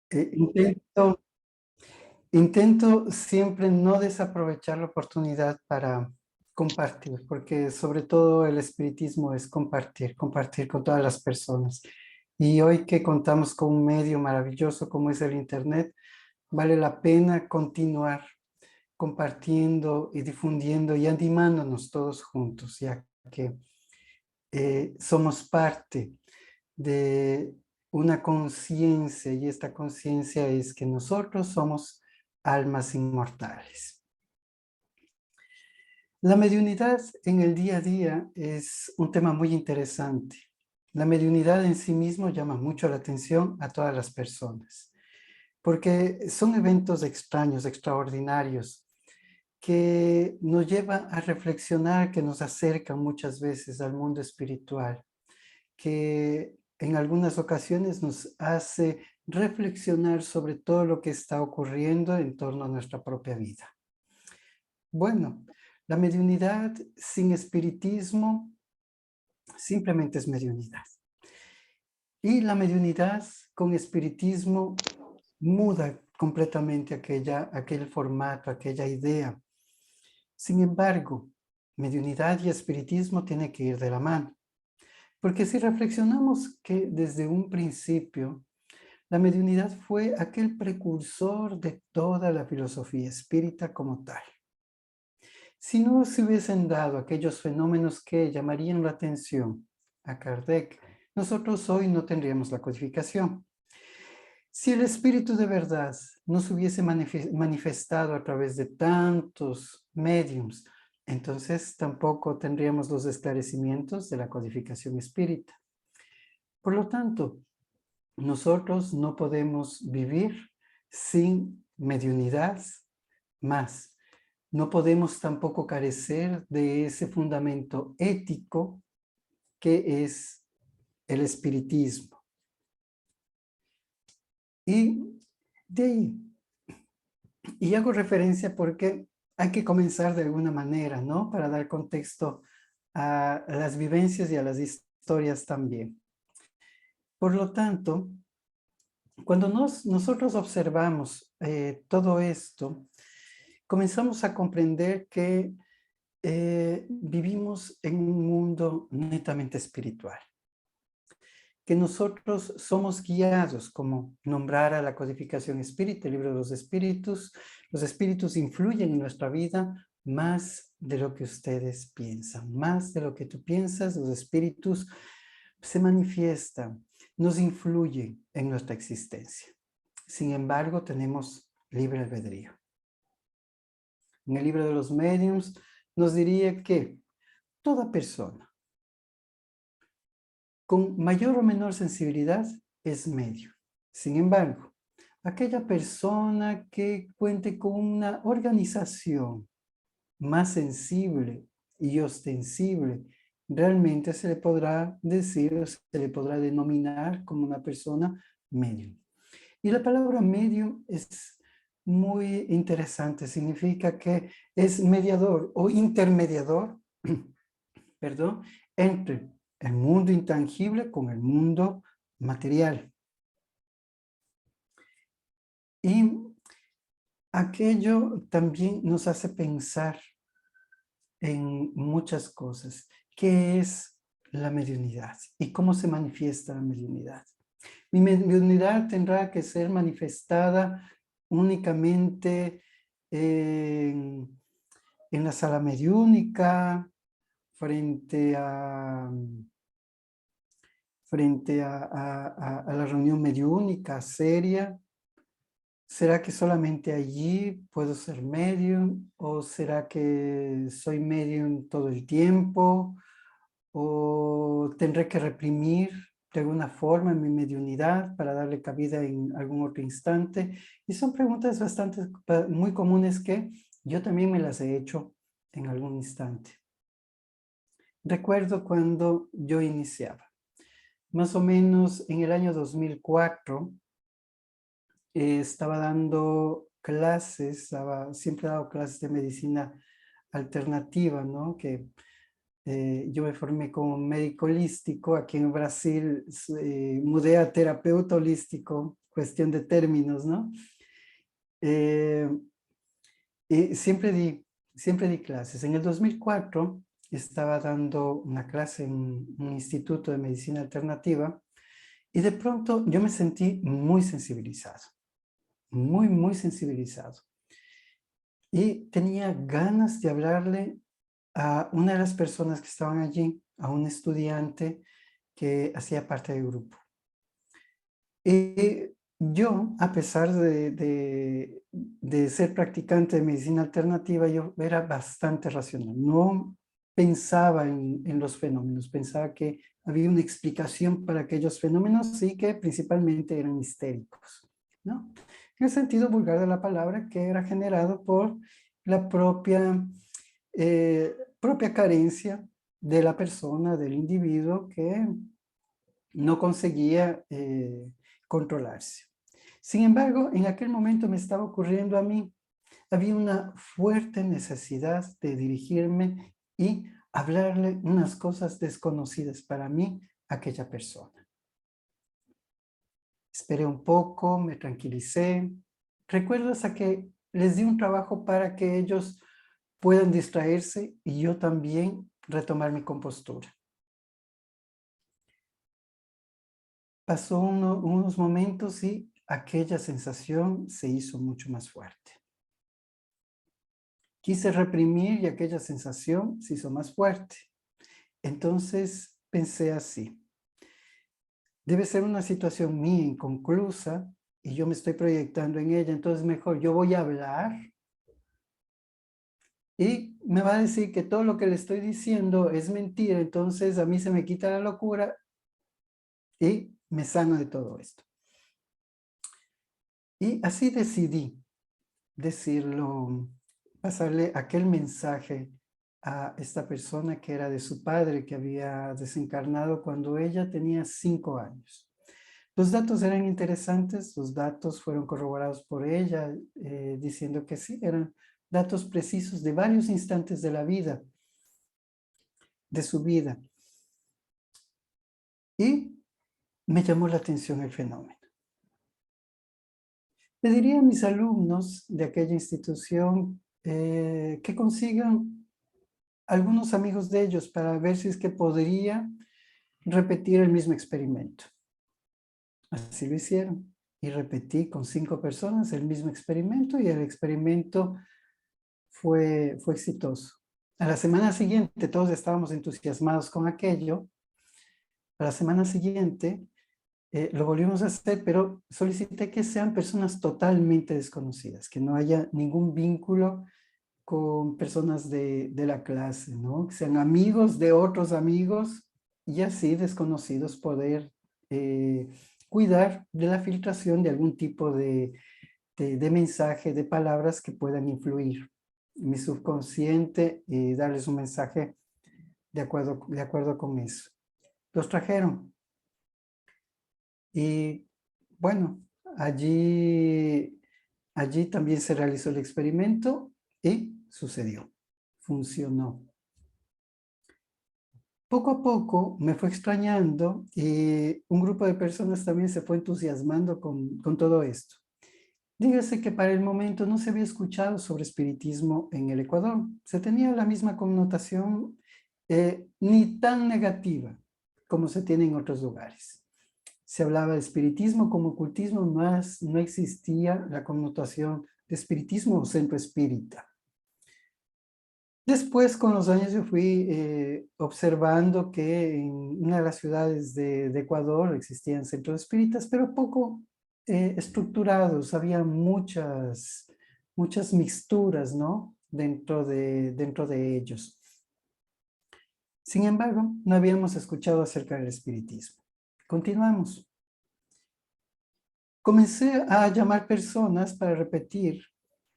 Intento, intento siempre no desaprovechar la oportunidad para compartir, porque sobre todo el espiritismo es compartir, compartir con todas las personas. Y hoy que contamos con un medio maravilloso como es el Internet, vale la pena continuar compartiendo y difundiendo y animándonos todos juntos, ya que somos parte de una conciencia, y esta conciencia es que nosotros somos almas inmortales. La mediunidad en el día a día es un tema muy interesante. La mediunidad en sí mismo llama mucho la atención a todas las personas, porque son eventos extraños, extraordinarios, que nos llevan a reflexionar, que nos acercan muchas veces al mundo espiritual, que en algunas ocasiones nos hace reflexionar sobre todo lo que está ocurriendo en torno a nuestra propia vida. Bueno, la mediunidad sin espiritismo simplemente es mediunidad. Y la mediunidad con espiritismo muda completamente aquel formato, aquella idea. Sin embargo, mediunidad y espiritismo tienen que ir de la mano. Porque si reflexionamos que desde un principio la mediunidad fue aquel precursor de toda la filosofía espírita como tal. Si no se hubiesen dado aquellos fenómenos que llamarían la atención a Kardec, nosotros hoy no tendríamos la codificación. Si el espíritu de verdad no se hubiese manifestado a través de tantos mediums, entonces tampoco tendríamos los esclarecimientos de la codificación espírita. Por lo tanto, nosotros no podemos vivir sin mediunidad más. No podemos tampoco carecer de ese fundamento ético que es el espiritismo. Y de ahí, y hago referencia porque hay que comenzar de alguna manera, ¿no? Para dar contexto a las vivencias y a las historias también. Por lo tanto, cuando nosotros observamos todo esto, comenzamos a comprender que vivimos en un mundo netamente espiritual, que nosotros somos guiados, como nombrara la codificación espírita, el libro de los espíritus influyen en nuestra vida más de lo que ustedes piensan, más de lo que tú piensas, los espíritus se manifiestan, nos influyen en nuestra existencia. Sin embargo, tenemos libre albedrío. En el libro de los mediums nos diría que toda persona con mayor o menor sensibilidad es medio. Sin embargo, aquella persona que cuente con una organización más sensible y ostensible, realmente se le podrá decir o se le podrá denominar como una persona medium. Y la palabra medium es muy interesante, significa que es mediador o intermediador, perdón, entre el mundo intangible con el mundo material. Y aquello también nos hace pensar en muchas cosas. ¿Qué es la mediunidad? ¿Y cómo se manifiesta la mediunidad? Mi mediunidad tendrá que ser manifestada únicamente en la sala mediúnica, frente a, a la reunión mediúnica seria. ¿Será que solamente allí puedo ser medium? ¿O será que soy medium todo el tiempo? ¿O tendré que reprimir de alguna forma mi mediunidad para darle cabida en algún otro instante? Y son preguntas bastante, muy comunes que yo también me las he hecho en algún instante. Recuerdo cuando yo iniciaba, más o menos en el año 2004, estaba dando clases, siempre he dado clases de medicina alternativa, ¿no? Que yo me formé como médico holístico. Aquí en Brasil mudé a terapeuta holístico cuestión de términos, ¿no? Eh, y siempre di clases. En el 2004 estaba dando una clase en un instituto de medicina alternativa y de pronto yo me sentí muy sensibilizado, muy sensibilizado. Y tenía ganas de hablarle a una de las personas que estaban allí, a un estudiante que hacía parte del grupo. Y yo, a pesar de ser practicante de medicina alternativa, yo era bastante racional. No pensaba en los fenómenos, pensaba que había una explicación para aquellos fenómenos y que principalmente eran histéricos, ¿no? En el sentido vulgar de la palabra, que era generado por la propia carencia de la persona, del individuo, que no conseguía controlarse. Sin embargo, en aquel momento me estaba ocurriendo a mí, había una fuerte necesidad de dirigirme y hablarle unas cosas desconocidas para mí a aquella persona. Esperé un poco, me tranquilicé. Recuerdo hasta que les di un trabajo para que ellos puedan distraerse y yo también retomar mi compostura. Pasó unos momentos y aquella sensación se hizo mucho más fuerte. Quise reprimir y aquella sensación se hizo más fuerte. Entonces pensé así: debe ser una situación mía inconclusa y yo me estoy proyectando en ella, entonces mejor yo voy a hablar y me va a decir que todo lo que le estoy diciendo es mentira, entonces a mí se me quita la locura y me sano de todo esto. Y así decidí decirlo, pasarle aquel mensaje a esta persona que era de su padre, que había desencarnado cuando ella tenía 5 años. Los datos eran interesantes, los datos fueron corroborados por ella, diciendo que sí, eran datos precisos de varios instantes de la vida, de su vida. Y me llamó la atención el fenómeno. Le diría a mis alumnos de aquella institución que consigan algunos amigos de ellos para ver si es que podría repetir el mismo experimento. Así lo hicieron y repetí con 5 personas el mismo experimento y el experimento fue exitoso. A la semana siguiente todos estábamos entusiasmados con aquello. A la semana siguiente lo volvimos a hacer, pero solicité que sean personas totalmente desconocidas, que no haya ningún vínculo con personas de la clase, ¿no? Que sean amigos de otros amigos y así desconocidos poder cuidar de la filtración de algún tipo de mensaje, de palabras que puedan influir en mi subconsciente y darles un mensaje de acuerdo con eso. Los trajeron y bueno, allí también se realizó el experimento y sucedió, funcionó. Poco a poco me fue extrañando y un grupo de personas también se fue entusiasmando con todo esto. Dígase que para el momento no se había escuchado sobre espiritismo en el Ecuador. Se tenía la misma connotación, ni tan negativa como se tiene en otros lugares. Se hablaba de espiritismo como ocultismo, más no existía la connotación de espiritismo o centro espírita. Después, con los años, yo fui observando que en una de las ciudades de Ecuador existían centros espíritas, pero poco estructurados. Había muchas mixturas, ¿no? Dentro de ellos. Sin embargo, no habíamos escuchado acerca del espiritismo. Continuamos. Comencé a llamar personas para repetir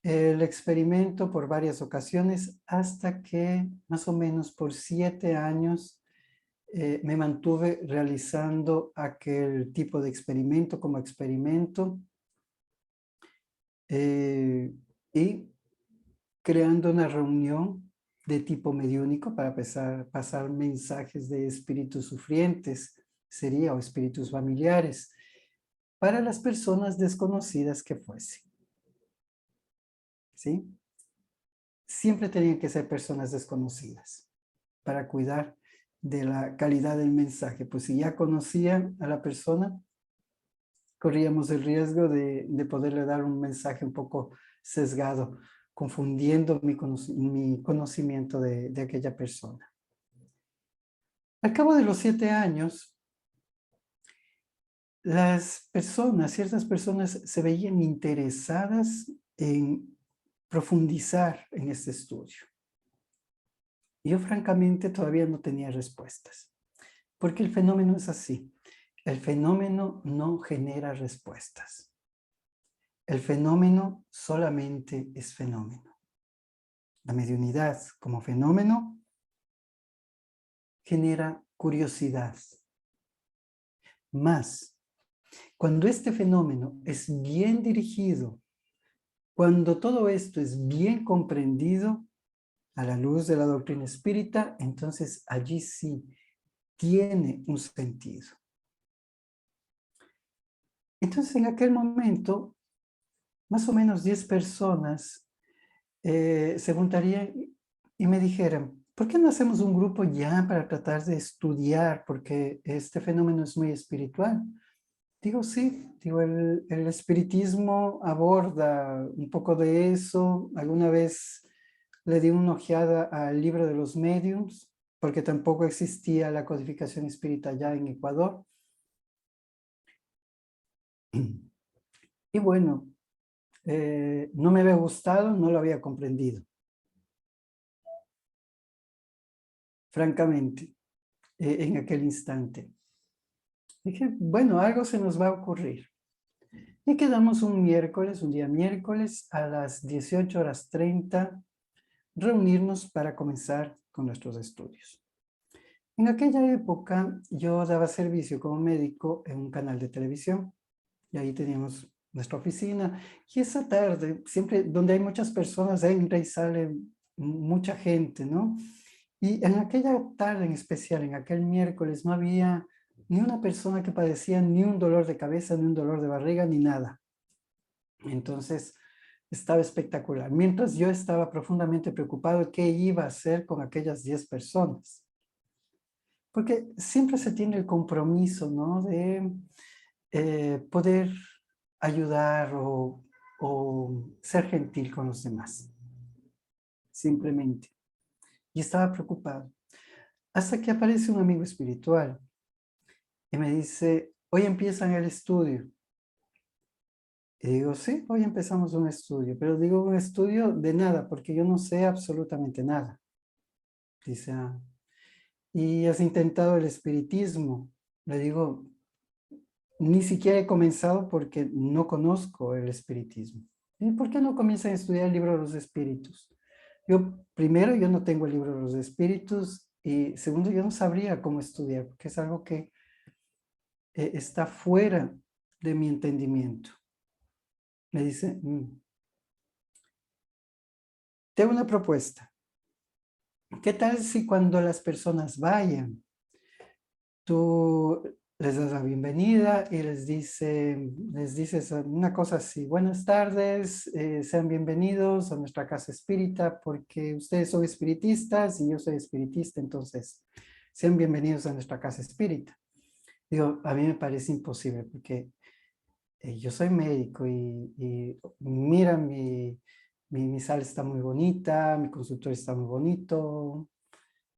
el experimento por varias ocasiones hasta que más o menos por 7 años me mantuve realizando aquel tipo de experimento como experimento y creando una reunión de tipo mediúnico para pasar mensajes de espíritus sufrientes, sería, o espíritus familiares. para las personas desconocidas que fuesen. ¿Sí? Siempre tenían que ser personas desconocidas para cuidar de la calidad del mensaje. Pues si ya conocían a la persona, corríamos el riesgo de poderle dar un mensaje un poco sesgado, confundiendo mi conocimiento de aquella persona. Al cabo de los 7 años, ciertas personas se veían interesadas en profundizar en este estudio. Yo francamente todavía no tenía respuestas, porque el fenómeno es así. El fenómeno no genera respuestas. El fenómeno solamente es fenómeno. La mediunidad como fenómeno genera curiosidad. Más, cuando este fenómeno es bien dirigido, cuando todo esto es bien comprendido a la luz de la doctrina espírita, entonces allí sí tiene un sentido. Entonces en aquel momento, más o menos 10 personas se juntarían y me dijeran, ¿por qué no hacemos un grupo ya para tratar de estudiar? Porque este fenómeno es muy espiritual. Digo, sí, digo, el espiritismo aborda un poco de eso. Alguna vez le di una ojeada al libro de los mediums, porque tampoco existía la codificación espírita ya en Ecuador. Y bueno, no me había gustado, no lo había comprendido, francamente, en aquel instante. Dije, bueno, algo se nos va a ocurrir. Y quedamos un día miércoles a las 18:30, reunirnos para comenzar con nuestros estudios. En aquella época yo daba servicio como médico en un canal de televisión y ahí teníamos nuestra oficina y esa tarde, siempre donde hay muchas personas, entra y sale mucha gente, ¿no? Y en aquella tarde en especial, en aquel miércoles, no había ni una persona que padecía ni un dolor de cabeza, ni un dolor de barriga, ni nada. Entonces, estaba espectacular. Mientras yo estaba profundamente preocupado de qué iba a hacer con aquellas 10 personas. Porque siempre se tiene el compromiso, ¿no? De poder ayudar o ser gentil con los demás. Simplemente. Y estaba preocupado. Hasta que aparece un amigo espiritual y me dice, hoy empiezan el estudio. Y digo, sí, hoy empezamos un estudio, pero digo un estudio de nada, porque yo no sé absolutamente nada. Dice, ah, ¿y has intentado el espiritismo? Le digo, ni siquiera he comenzado porque no conozco el espiritismo. ¿Y por qué no comienzan a estudiar el libro de los espíritus? Primero, yo no tengo el libro de los espíritus y segundo, yo no sabría cómo estudiar, porque es algo que está fuera de mi entendimiento. Me dice, tengo una propuesta. ¿Qué tal si cuando las personas vayan, tú les das la bienvenida y les dices una cosa así, buenas tardes, sean bienvenidos a nuestra casa espírita porque ustedes son espiritistas y yo soy espiritista, entonces sean bienvenidos a nuestra casa espírita? Digo, a mí me parece imposible porque yo soy médico y mira, mi sala está muy bonita, mi consultorio está muy bonito,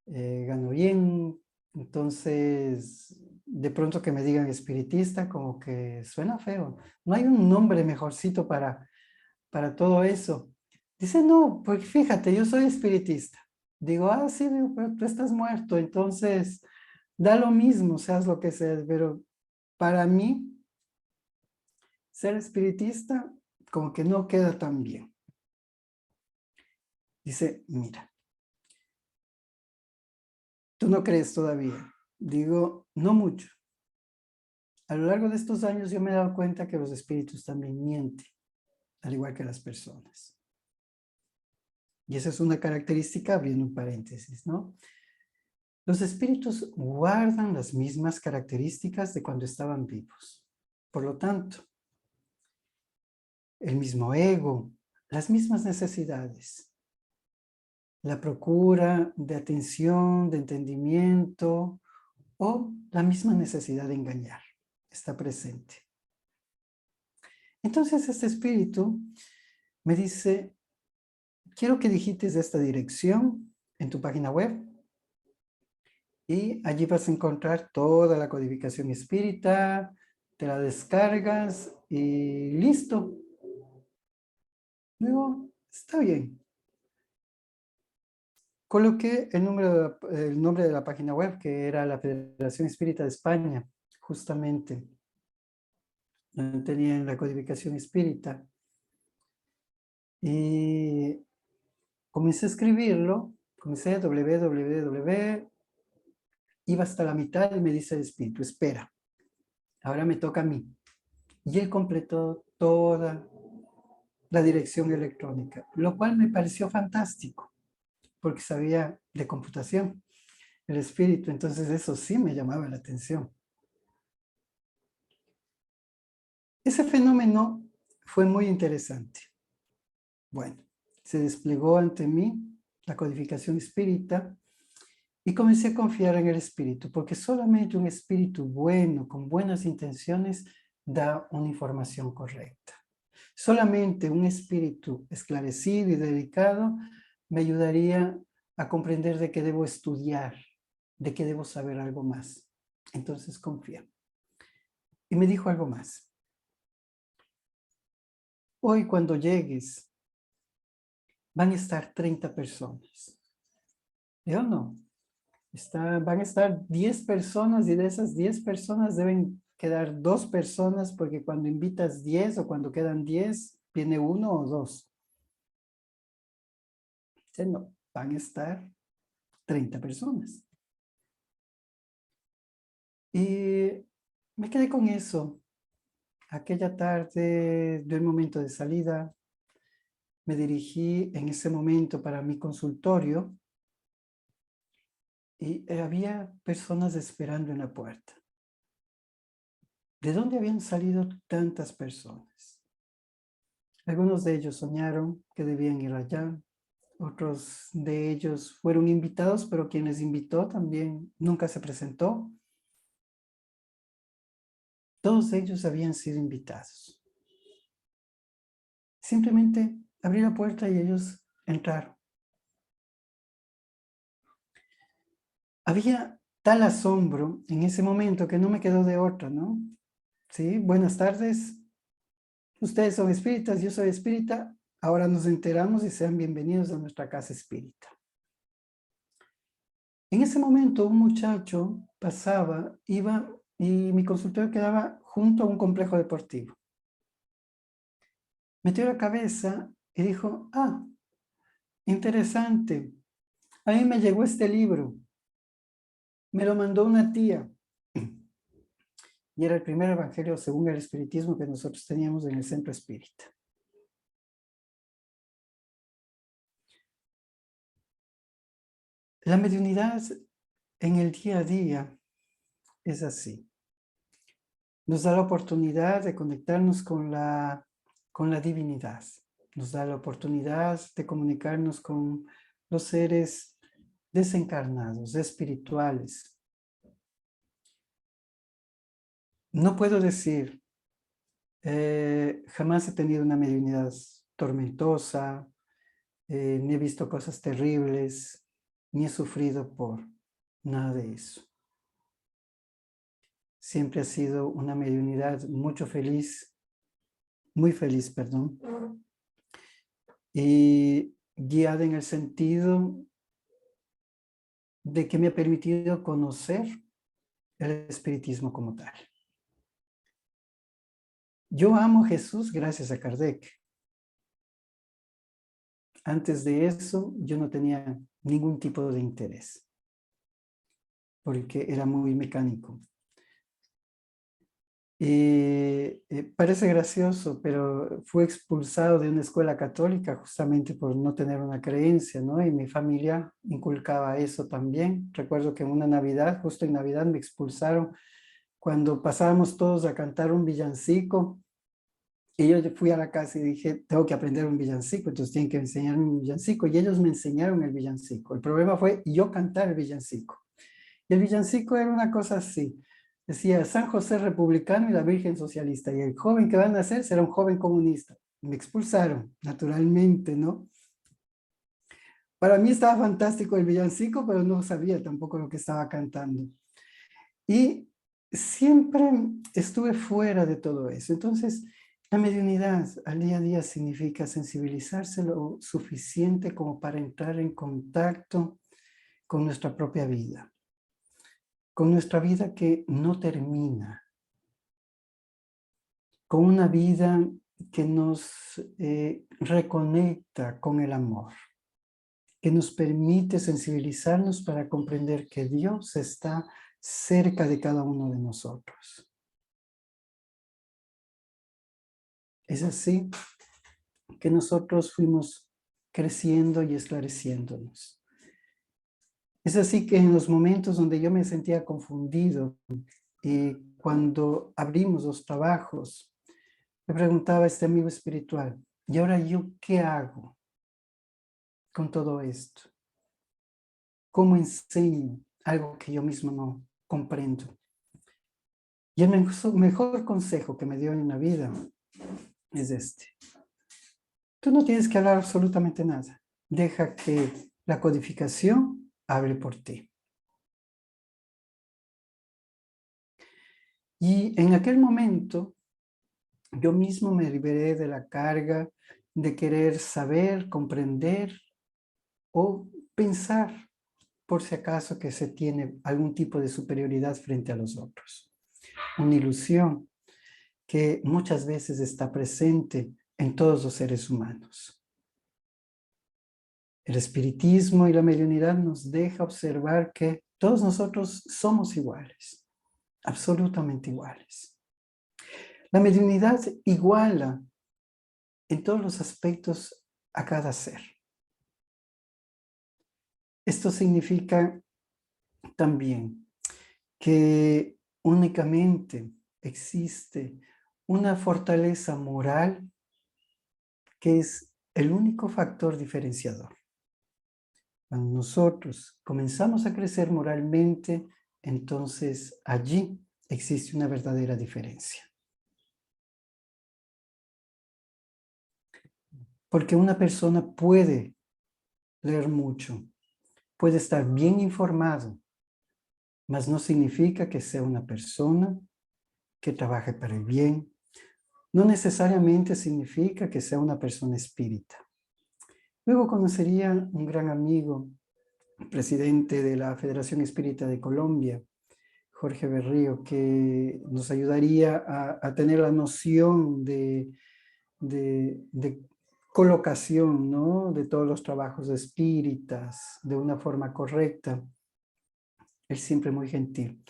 gano bien, entonces de pronto que me digan espiritista como que suena feo. No hay un nombre mejorcito para todo eso. Dice, no, pues fíjate, yo soy espiritista. Digo, ah, sí, digo, pero tú estás muerto, entonces da lo mismo, seas lo que seas, pero para mí ser espiritista como que no queda tan bien. Dice, mira, tú no crees todavía. Digo, no mucho. A lo largo de estos años yo me he dado cuenta que los espíritus también mienten, al igual que las personas. Y esa es una característica, abriendo un paréntesis, ¿no? Los espíritus guardan las mismas características de cuando estaban vivos. Por lo tanto, el mismo ego, las mismas necesidades, la procura de atención, de entendimiento o la misma necesidad de engañar está presente. Entonces este espíritu me dice, quiero que digites esta dirección en tu página web y allí vas a encontrar toda la codificación espírita, te la descargas y listo. Luego, está bien. Coloqué el nombre de la página web, que era la Federación Espírita de España, justamente. Tenían la codificación espírita. Y comencé a escribirlo, comencé www, iba hasta la mitad y me dice el espíritu, espera, ahora me toca a mí. Y él completó toda la dirección electrónica, lo cual me pareció fantástico, porque sabía de computación, el espíritu, entonces eso sí me llamaba la atención. Ese fenómeno fue muy interesante. Bueno, se desplegó ante mí la codificación espírita y comencé a confiar en el espíritu, porque solamente un espíritu bueno, con buenas intenciones, da una información correcta. Solamente un espíritu esclarecido y dedicado me ayudaría a comprender de qué debo estudiar, de qué debo saber algo más. Entonces confía. Y me dijo algo más. Hoy cuando llegues, van a estar 30 personas. Yo no. Van a estar 10 personas y de esas 10 personas deben quedar 2 personas porque cuando invitas 10 o cuando quedan 10, viene 1 o 2. No, van a estar 30 personas. Y me quedé con eso. Aquella tarde del momento de salida, me dirigí en ese momento para mi consultorio y había personas esperando en la puerta. ¿De dónde habían salido tantas personas? Algunos de ellos soñaron que debían ir allá. Otros de ellos fueron invitados, pero quien les invitó también nunca se presentó. Todos ellos habían sido invitados. Simplemente abrí la puerta y ellos entraron. Había tal asombro en ese momento que no me quedó de otra, ¿no? Sí, buenas tardes. Ustedes son espíritas, yo soy espírita. Ahora nos enteramos y sean bienvenidos a nuestra casa espírita. En ese momento un muchacho pasaba, iba y mi consultorio quedaba junto a un complejo deportivo. Metió la cabeza y dijo, ah, interesante, a mí me llegó este libro, me lo mandó una tía. Y era el primer evangelio según el espiritismo que nosotros teníamos en el centro espírita. La mediunidad en el día a día es así. Nos da la oportunidad de conectarnos con la divinidad. Nos da la oportunidad de comunicarnos con los seres desencarnados, espirituales. No puedo decir, jamás he tenido una mediunidad tormentosa, ni he visto cosas terribles, ni he sufrido por nada de eso. Siempre ha sido una mediunidad muy feliz, perdón, y guiada en el sentido de que me ha permitido conocer el espiritismo como tal. Yo amo a Jesús gracias a Kardec. Antes de eso, yo no tenía ningún tipo de interés, porque era muy mecánico. Parece gracioso, pero fue expulsado de una escuela católica justamente por no tener una creencia, ¿no? Y mi familia inculcaba eso también. Recuerdo que en una Navidad, justo en Navidad, me expulsaron cuando pasábamos todos a cantar un villancico, y yo fui a la casa y dije, tengo que aprender un villancico, entonces tienen que enseñarme un villancico, y ellos me enseñaron el villancico. El problema fue yo cantar el villancico. Y el villancico era una cosa así. Decía, San José republicano y la Virgen socialista, y el joven que van a hacer será un joven comunista. Me expulsaron, naturalmente, ¿no? Para mí estaba fantástico el villancico, pero no sabía tampoco lo que estaba cantando. Y siempre estuve fuera de todo eso. Entonces, la mediunidad al día a día significa sensibilizarse lo suficiente como para entrar en contacto con nuestra propia vida, con nuestra vida que no termina, con una vida que nos reconecta con el amor, que nos permite sensibilizarnos para comprender que Dios está cerca de cada uno de nosotros. Es así que nosotros fuimos creciendo y esclareciéndonos. Es así que en los momentos donde yo me sentía confundido, cuando abrimos los trabajos, me preguntaba a este amigo espiritual, ¿y ahora yo qué hago con todo esto? ¿Cómo enseño algo que yo mismo no comprendo? Y el mejor consejo que me dio en la vida es este. Tú no tienes que hablar absolutamente nada. Deja que la codificación hable por ti. Y en aquel momento, yo mismo me liberé de la carga de querer saber, comprender o pensar por si acaso que se tiene algún tipo de superioridad frente a los otros. Una ilusión que muchas veces está presente en todos los seres humanos. El espiritismo y la mediunidad nos deja observar que todos nosotros somos iguales, absolutamente iguales. La mediunidad iguala en todos los aspectos a cada ser. Esto significa también que únicamente existe una fortaleza moral que es el único factor diferenciador. Cuando nosotros comenzamos a crecer moralmente, entonces allí existe una verdadera diferencia. Porque una persona puede leer mucho, puede estar bien informado, mas no significa que sea una persona que trabaje para el bien. No necesariamente significa que sea una persona espírita. Luego conocería un gran amigo, presidente de la Federación Espírita de Colombia, Jorge Berrío, que nos ayudaría a tener la noción de colocación, ¿no? De todos los trabajos espíritas de una forma correcta. Él siempre muy gentil.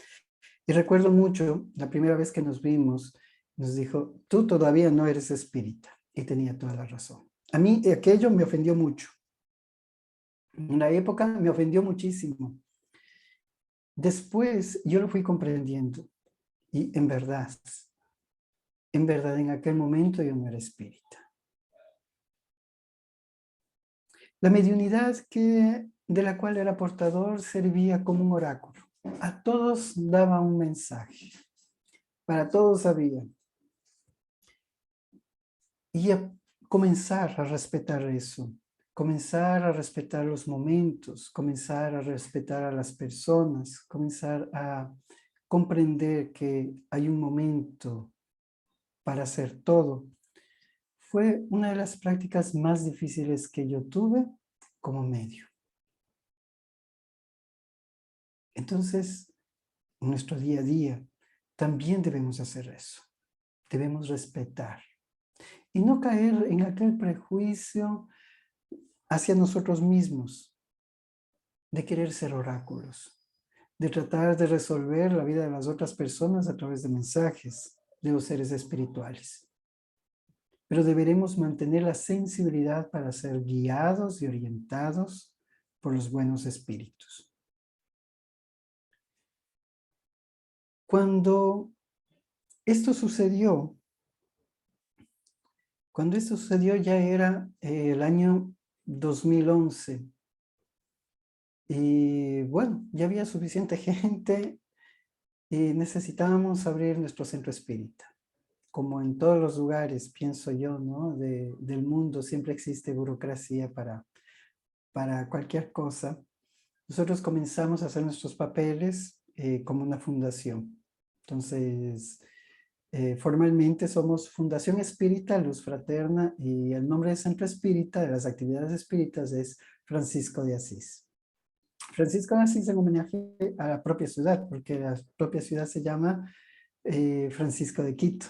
Y recuerdo mucho, la primera vez que nos vimos, nos dijo, tú todavía no eres espírita. Y tenía toda la razón. A mí aquello me ofendió mucho. En la época me ofendió muchísimo. Después yo lo fui comprendiendo. Y en verdad en aquel momento yo no era espírita. La mediunidad de la cual era portador servía como un oráculo. A todos daba un mensaje. Para todos había. Y comenzar a respetar eso, comenzar a respetar los momentos, comenzar a respetar a las personas, comenzar a comprender que hay un momento para hacer todo. Fue una de las prácticas más difíciles que yo tuve como medio. Entonces, en nuestro día a día, también debemos hacer eso. Debemos respetar y no caer en aquel prejuicio hacia nosotros mismos, de querer ser oráculos, de tratar de resolver la vida de las otras personas a través de mensajes de los seres espirituales. Pero deberemos mantener la sensibilidad para ser guiados y orientados por los buenos espíritus. Cuando esto sucedió, ya era el año 2011. Y bueno, ya había suficiente gente y necesitábamos abrir nuestro centro espírita. Como en todos los lugares, pienso yo, ¿no? Del mundo siempre existe burocracia para cualquier cosa. Nosotros comenzamos a hacer nuestros papeles como una fundación. Entonces, formalmente somos Fundación Espírita Luz Fraterna y el nombre de Centro Espírita de las actividades espíritas es Francisco de Asís. Francisco de Asís en homenaje a la propia ciudad, porque la propia ciudad se llama Francisco de Quito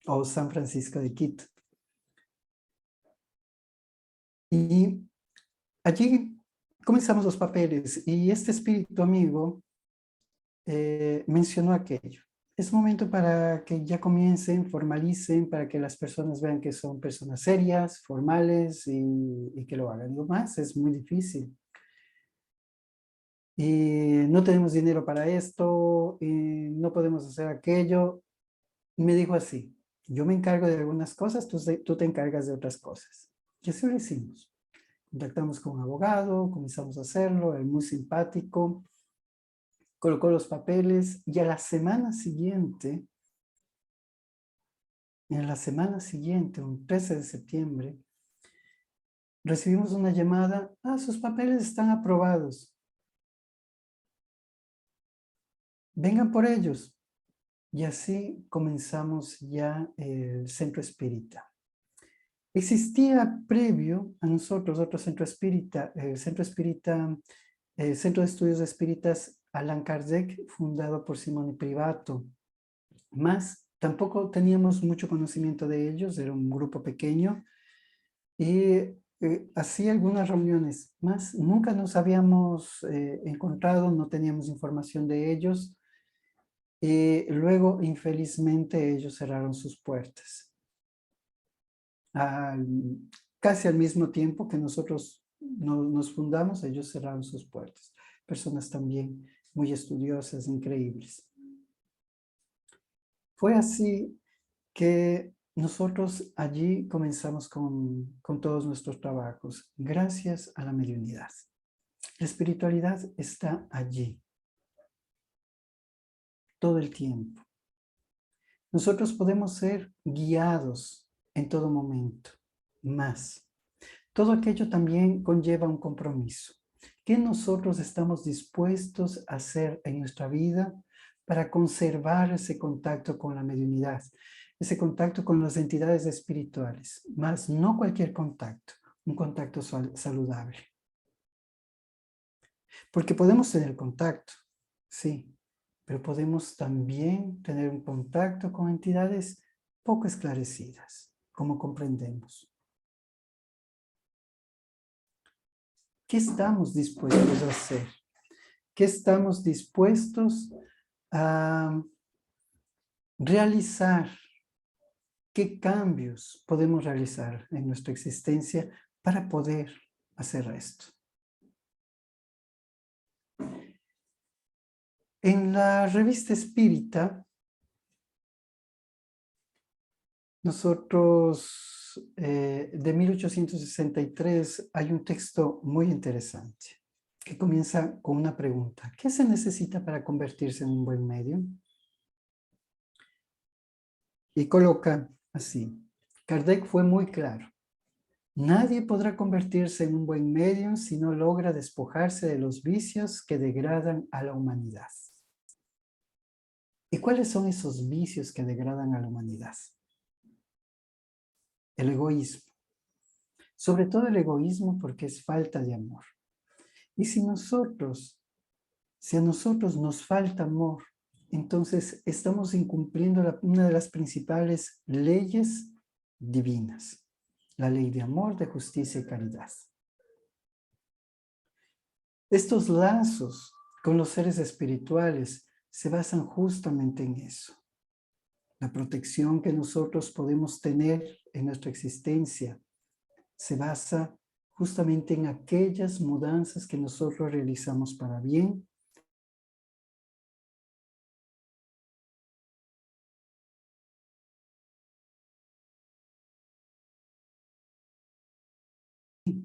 o San Francisco de Quito. Y allí comenzamos los papeles y este espíritu amigo mencionó aquello. Es momento para que ya comiencen, formalicen, para que las personas vean que son personas serias, formales y que lo hagan. Lo más es muy difícil. Y no tenemos dinero para esto, y no podemos hacer aquello. Me dijo así, yo me encargo de algunas cosas, tú te encargas de otras cosas. Y así lo hicimos. Contactamos con un abogado, comenzamos a hacerlo, él muy simpático, colocó los papeles y a la semana siguiente, un 13 de septiembre, recibimos una llamada, sus papeles están aprobados, vengan por ellos. Y así comenzamos ya el centro espírita. Existía previo a nosotros otro centro espírita, el centro espírita, el Centro de Estudios Espíritas Allan Kardec, fundado por Simone Privato. Más, tampoco teníamos mucho conocimiento de ellos, era un grupo pequeño, y hacía algunas reuniones, más nunca nos habíamos encontrado, no teníamos información de ellos, y luego, infelizmente, ellos cerraron sus puertas. Casi al mismo tiempo que nosotros nos fundamos, ellos cerraron sus puertas. Personas también muy estudiosas, increíbles. Fue así que nosotros allí comenzamos con todos nuestros trabajos, gracias a la mediunidad. La espiritualidad está allí, todo el tiempo. Nosotros podemos ser guiados en todo momento, más. Todo aquello también conlleva un compromiso. ¿Qué nosotros estamos dispuestos a hacer en nuestra vida para conservar ese contacto con la mediunidad, ese contacto con las entidades espirituales? Más no cualquier contacto, un contacto saludable. Porque podemos tener contacto, sí, pero podemos también tener un contacto con entidades poco esclarecidas, como comprendemos. ¿Qué estamos dispuestos a hacer? ¿Qué estamos dispuestos a realizar? ¿Qué cambios podemos realizar en nuestra existencia para poder hacer esto? En la revista Espírita, nosotros, de 1863, hay un texto muy interesante que comienza con una pregunta. ¿Qué se necesita para convertirse en un buen medio? Y coloca así. Kardec fue muy claro. Nadie podrá convertirse en un buen medium si no logra despojarse de los vicios que degradan a la humanidad. ¿Y cuáles son esos vicios que degradan a la humanidad? El egoísmo. Sobre todo el egoísmo porque es falta de amor. Y si a nosotros nos falta amor, entonces estamos incumpliendo una de las principales leyes divinas, la ley de amor, de justicia y caridad. Estos lazos con los seres espirituales se basan justamente en eso. La protección que nosotros podemos tener en nuestra existencia se basa justamente en aquellas mudanzas que nosotros realizamos para bien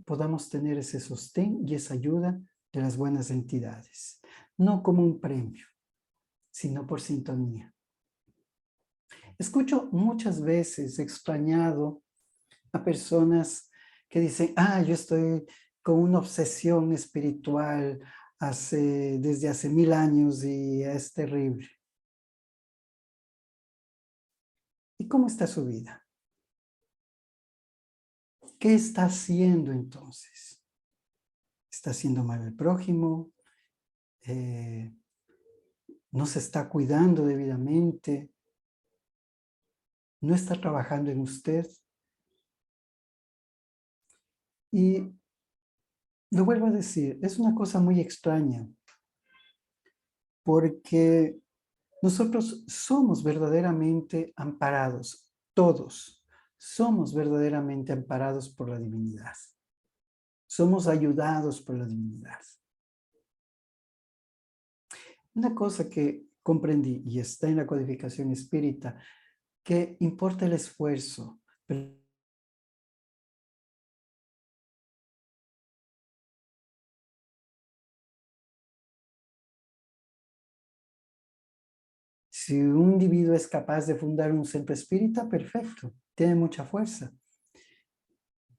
podamos tener ese sostén y esa ayuda de las buenas entidades. No como un premio, sino por sintonía. Escucho muchas veces extrañado a personas que dicen, yo estoy con una obsesión espiritual desde hace 1000 años y es terrible. ¿Y cómo está su vida? ¿Qué está haciendo entonces? ¿Está haciendo mal al prójimo? ¿No se está cuidando debidamente? ¿No está trabajando en usted? Y lo vuelvo a decir, es una cosa muy extraña, porque nosotros somos verdaderamente amparados, todos somos verdaderamente amparados por la divinidad. Somos ayudados por la divinidad. Una cosa que comprendí y está en la codificación espírita, que importa el esfuerzo, pero si un individuo es capaz de fundar un centro espírita, perfecto, tiene mucha fuerza.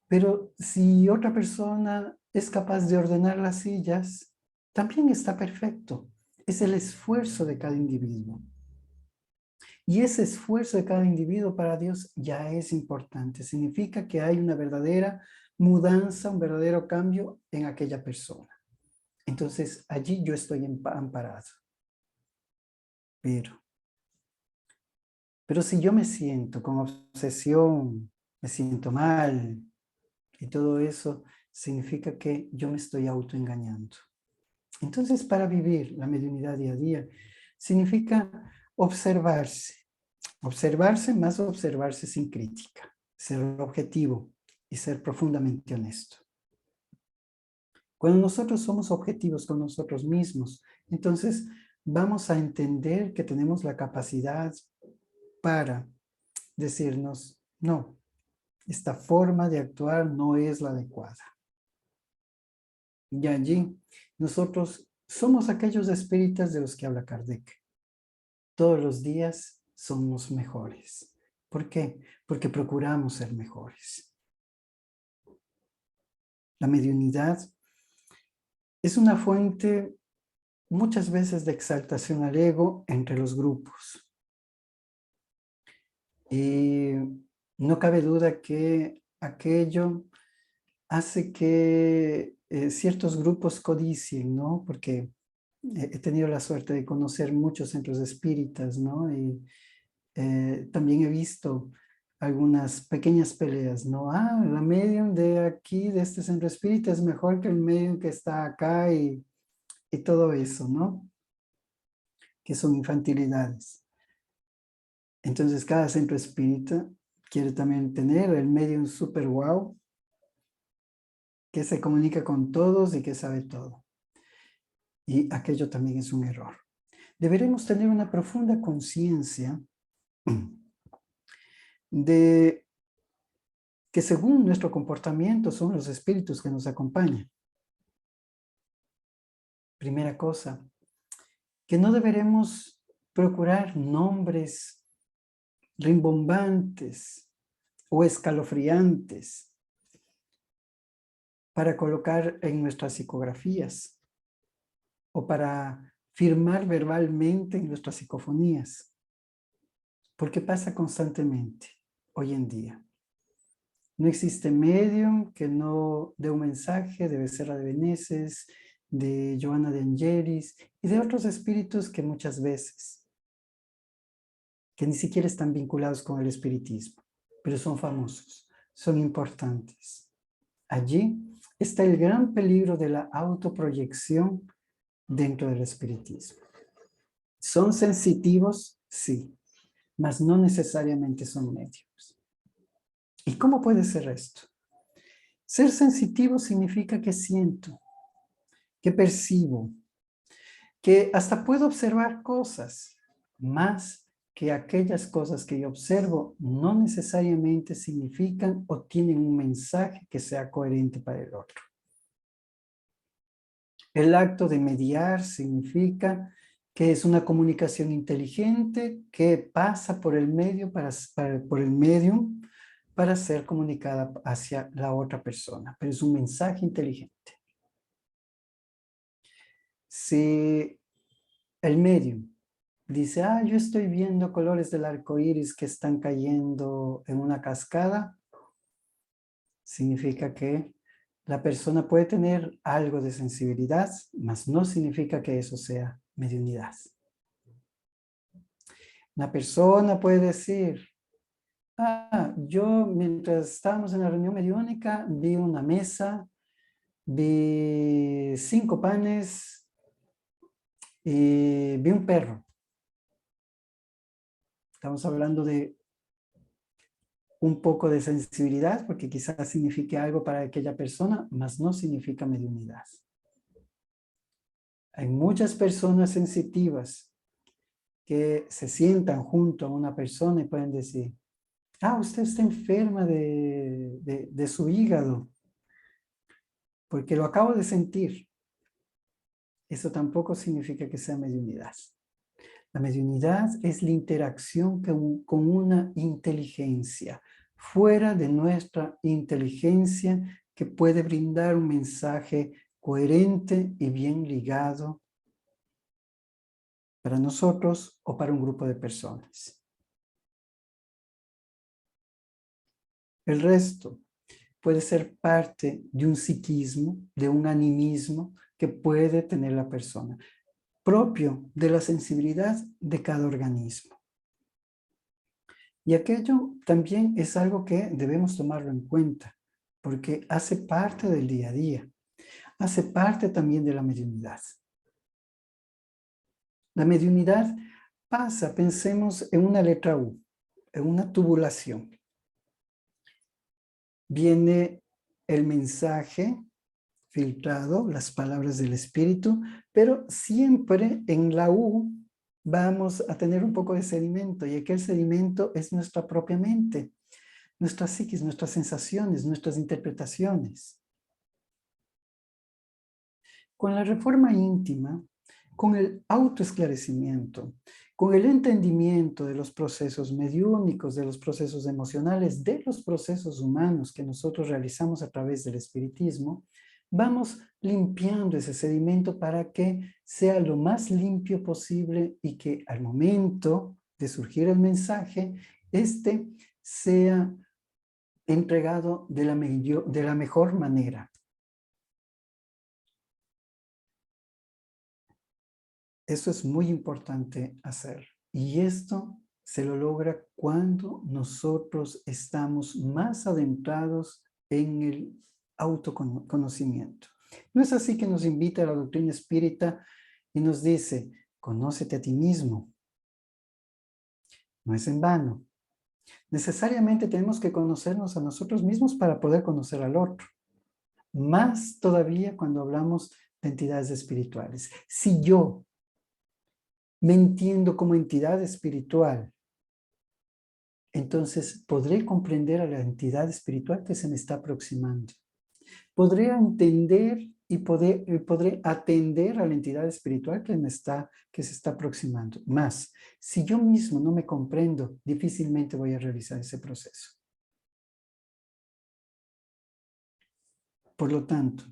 Pero si otra persona es capaz de ordenar las sillas, también está perfecto. Es el esfuerzo de cada individuo. Y ese esfuerzo de cada individuo para Dios ya es importante. Significa que hay una verdadera mudanza, un verdadero cambio en aquella persona. Entonces, allí yo estoy amparado. Pero si yo me siento con obsesión, me siento mal y todo eso, significa que yo me estoy autoengañando. Entonces, para vivir la mediunidad día a día, significa observarse. Observarse más observarse sin crítica, ser objetivo y ser profundamente honesto. Cuando nosotros somos objetivos con nosotros mismos, entonces vamos a entender que tenemos la capacidad para decirnos, no, esta forma de actuar no es la adecuada. Y allí nosotros somos aquellos espíritas de los que habla Kardec. Todos los días somos mejores. ¿Por qué? Porque procuramos ser mejores. La mediunidad es una fuente muchas veces de exaltación al ego entre los grupos. Y no cabe duda que aquello hace que ciertos grupos codicien, ¿no? Porque he tenido la suerte de conocer muchos centros espíritas, ¿no? Y también he visto algunas pequeñas peleas, ¿no? La medium de aquí, de este centro espírita, es mejor que el medium que está acá y todo eso, ¿no? Que son infantilidades. Entonces, cada centro espírita quiere también tener el medium super wow, que se comunica con todos y que sabe todo. Y aquello también es un error. Deberemos tener una profunda conciencia de que según nuestro comportamiento son los espíritus que nos acompañan. Primera cosa, que no deberemos procurar nombres rimbombantes o escalofriantes para colocar en nuestras psicografías o para firmar verbalmente en nuestras psicofonías, porque pasa constantemente hoy en día. No existe medium que no dé un mensaje de Becerra de Meneses, de Joana de Angelis y de otros espíritus que muchas veces, que ni siquiera están vinculados con el espiritismo, pero son famosos, son importantes. Allí está el gran peligro de la autoproyección dentro del espiritismo. ¿Son sensitivos? Sí, mas no necesariamente son medios. ¿Y cómo puede ser esto? Ser sensitivo significa que siento, que percibo, que hasta puedo observar cosas, mas que aquellas cosas que yo observo no necesariamente significan o tienen un mensaje que sea coherente para el otro. El acto de mediar significa que es una comunicación inteligente que pasa por el medio por el medium para ser comunicada hacia la otra persona, pero es un mensaje inteligente. Si el medium dice, yo estoy viendo colores del arco iris que están cayendo en una cascada, significa que la persona puede tener algo de sensibilidad, mas no significa que eso sea mediunidad. Una persona puede decir, yo mientras estábamos en la reunión mediúnica vi una mesa, vi 5 panes y vi un perro. Estamos hablando de un poco de sensibilidad, porque quizás signifique algo para aquella persona, mas no significa mediunidad. Hay muchas personas sensitivas que se sientan junto a una persona y pueden decir, usted está enferma de su hígado, porque lo acabo de sentir. Eso tampoco significa que sea mediunidad. La mediunidad es la interacción con una inteligencia, fuera de nuestra inteligencia, que puede brindar un mensaje coherente y bien ligado para nosotros o para un grupo de personas. El resto puede ser parte de un psiquismo, de un animismo que puede tener la persona, propio de la sensibilidad de cada organismo. Y aquello también es algo que debemos tomarlo en cuenta, porque hace parte del día a día, hace parte también de la mediunidad. La mediunidad pasa, pensemos en una letra U, en una tubulación. Viene el mensaje filtrado, las palabras del espíritu, pero siempre en la U vamos a tener un poco de sedimento, y aquel sedimento es nuestra propia mente, nuestra psiquis, nuestras sensaciones, nuestras interpretaciones. Con la reforma íntima, con el autoesclarecimiento, con el entendimiento de los procesos mediúnicos, de los procesos emocionales, de los procesos humanos que nosotros realizamos a través del espiritismo, vamos limpiando ese sedimento para que sea lo más limpio posible y que al momento de surgir el mensaje, este sea entregado de la mejor manera. Eso es muy importante hacer. Y esto se lo logra cuando nosotros estamos más adentrados en el autoconocimiento. No es así que nos invita a la doctrina espírita y nos dice, conócete a ti mismo. No es en vano. Necesariamente tenemos que conocernos a nosotros mismos para poder conocer al otro. Más todavía cuando hablamos de entidades espirituales. Si yo me entiendo como entidad espiritual, entonces podré comprender a la entidad espiritual que se me está aproximando. Podré entender y podré atender a la entidad espiritual que se está aproximando. Más, si yo mismo no me comprendo, difícilmente voy a realizar ese proceso. Por lo tanto,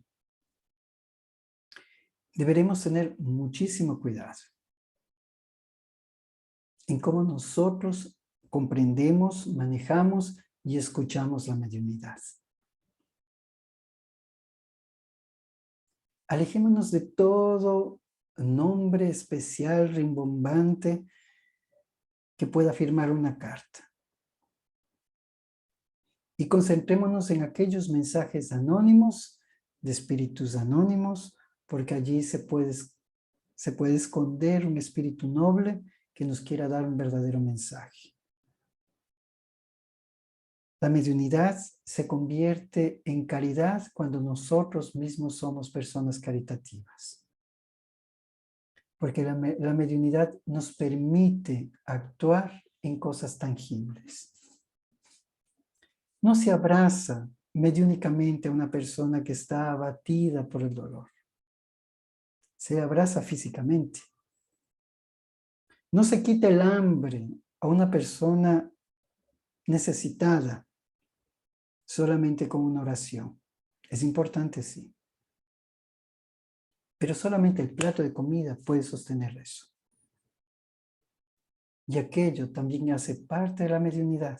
deberemos tener muchísimo cuidado en cómo nosotros comprendemos, manejamos y escuchamos la mediunidad. Alejémonos de todo nombre especial, rimbombante, que pueda firmar una carta. Y concentrémonos en aquellos mensajes anónimos, de espíritus anónimos, porque allí se puede esconder un espíritu noble que nos quiera dar un verdadero mensaje. La mediunidad se convierte en caridad cuando nosotros mismos somos personas caritativas. porque la mediunidad nos permite actuar en cosas tangibles. No se abraza mediúnicamente a una persona que está abatida por el dolor. Se abraza físicamente. No se quita el hambre a una persona necesitada solamente con una oración. Es importante, sí. Pero solamente el plato de comida puede sostener eso. Y aquello también hace parte de la mediunidad.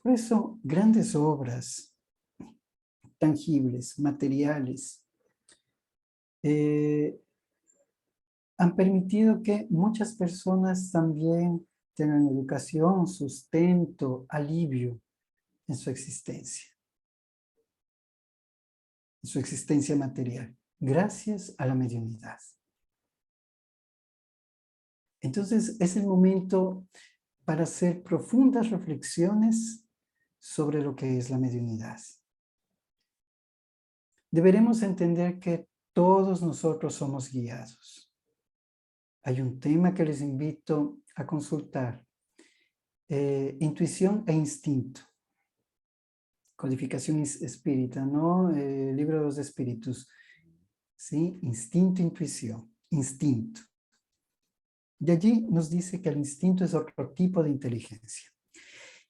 Por eso, grandes obras tangibles, materiales, han permitido que muchas personas también tengan educación, sustento, alivio en su existencia material, gracias a la mediunidad. Entonces, es el momento para hacer profundas reflexiones sobre lo que es la mediunidad. Deberemos entender que todos nosotros somos guiados. Hay un tema que les invito a consultar. Intuición e instinto. Codificación espírita, ¿no? Libro de los espíritus. ¿Sí? Instinto, intuición. Instinto. De allí nos dice que el instinto es otro tipo de inteligencia.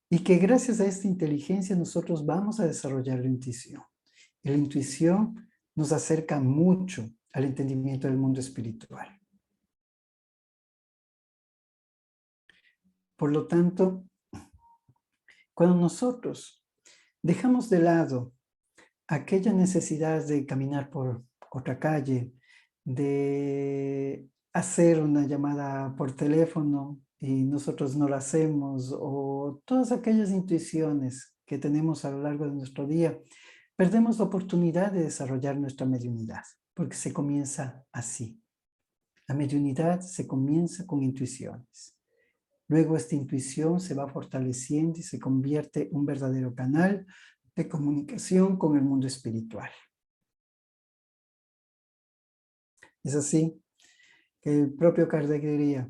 Y que gracias a esta inteligencia nosotros vamos a desarrollar la intuición. Y la intuición nos acerca mucho al entendimiento del mundo espiritual. Por lo tanto, cuando nosotros dejamos de lado aquella necesidad de caminar por otra calle, de hacer una llamada por teléfono y nosotros no la hacemos, o todas aquellas intuiciones que tenemos a lo largo de nuestro día, perdemos la oportunidad de desarrollar nuestra mediunidad, porque se comienza así. La mediunidad se comienza con intuiciones. Luego esta intuición se va fortaleciendo y se convierte en un verdadero canal de comunicación con el mundo espiritual. Es así que el propio Kardec diría,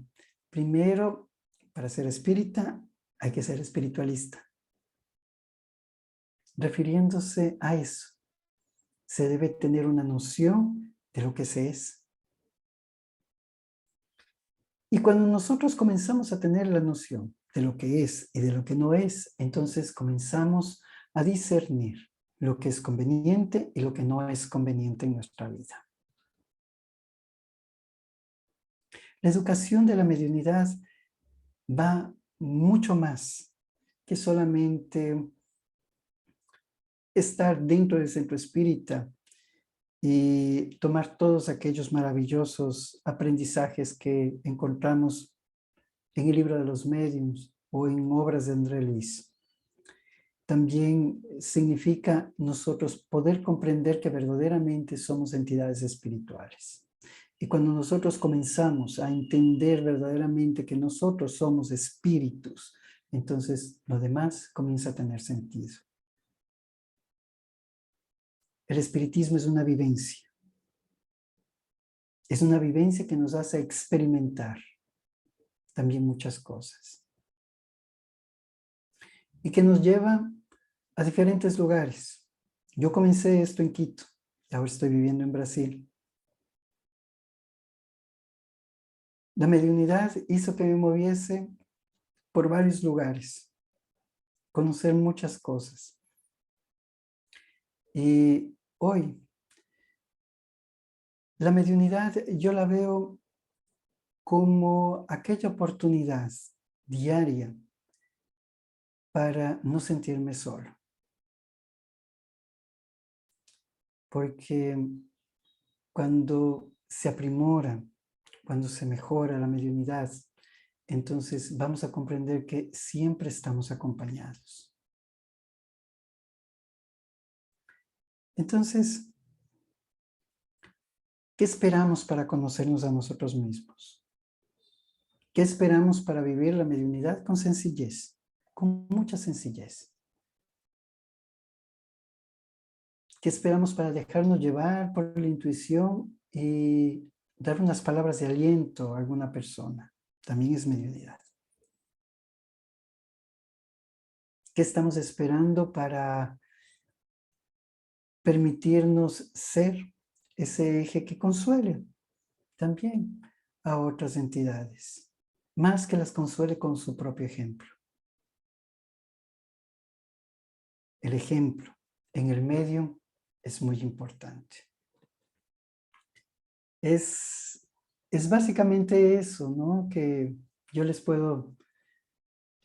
primero, para ser espírita, hay que ser espiritualista. Refiriéndose a eso, se debe tener una noción de lo que se es. Y cuando nosotros comenzamos a tener la noción de lo que es y de lo que no es, entonces comenzamos a discernir lo que es conveniente y lo que no es conveniente en nuestra vida. La educación de la mediunidad va mucho más que solamente estar dentro del centro espírita y tomar todos aquellos maravillosos aprendizajes que encontramos en el libro de los médiuns o en obras de André Luis. También significa nosotros poder comprender que verdaderamente somos entidades espirituales. Y cuando nosotros comenzamos a entender verdaderamente que nosotros somos espíritus, entonces lo demás comienza a tener sentido. El espiritismo es una vivencia. Es una vivencia que nos hace experimentar también muchas cosas. Y que nos lleva a diferentes lugares. Yo comencé esto en Quito, y ahora estoy viviendo en Brasil. La mediunidad hizo que me moviese por varios lugares, conocer muchas cosas. Y hoy, la mediunidad yo la veo como aquella oportunidad diaria para no sentirme solo. Porque cuando se aprimora, cuando se mejora la mediunidad, entonces vamos a comprender que siempre estamos acompañados. Entonces, ¿qué esperamos para conocernos a nosotros mismos? ¿Qué esperamos para vivir la mediunidad con sencillez? Con mucha sencillez. ¿Qué esperamos para dejarnos llevar por la intuición y dar unas palabras de aliento a alguna persona. También es mediunidad. ¿Qué estamos esperando para permitirnos ser ese eje que consuele también a otras entidades, más que las consuele con su propio ejemplo? El ejemplo en el medio es muy importante. Es básicamente eso, ¿no? Que yo les puedo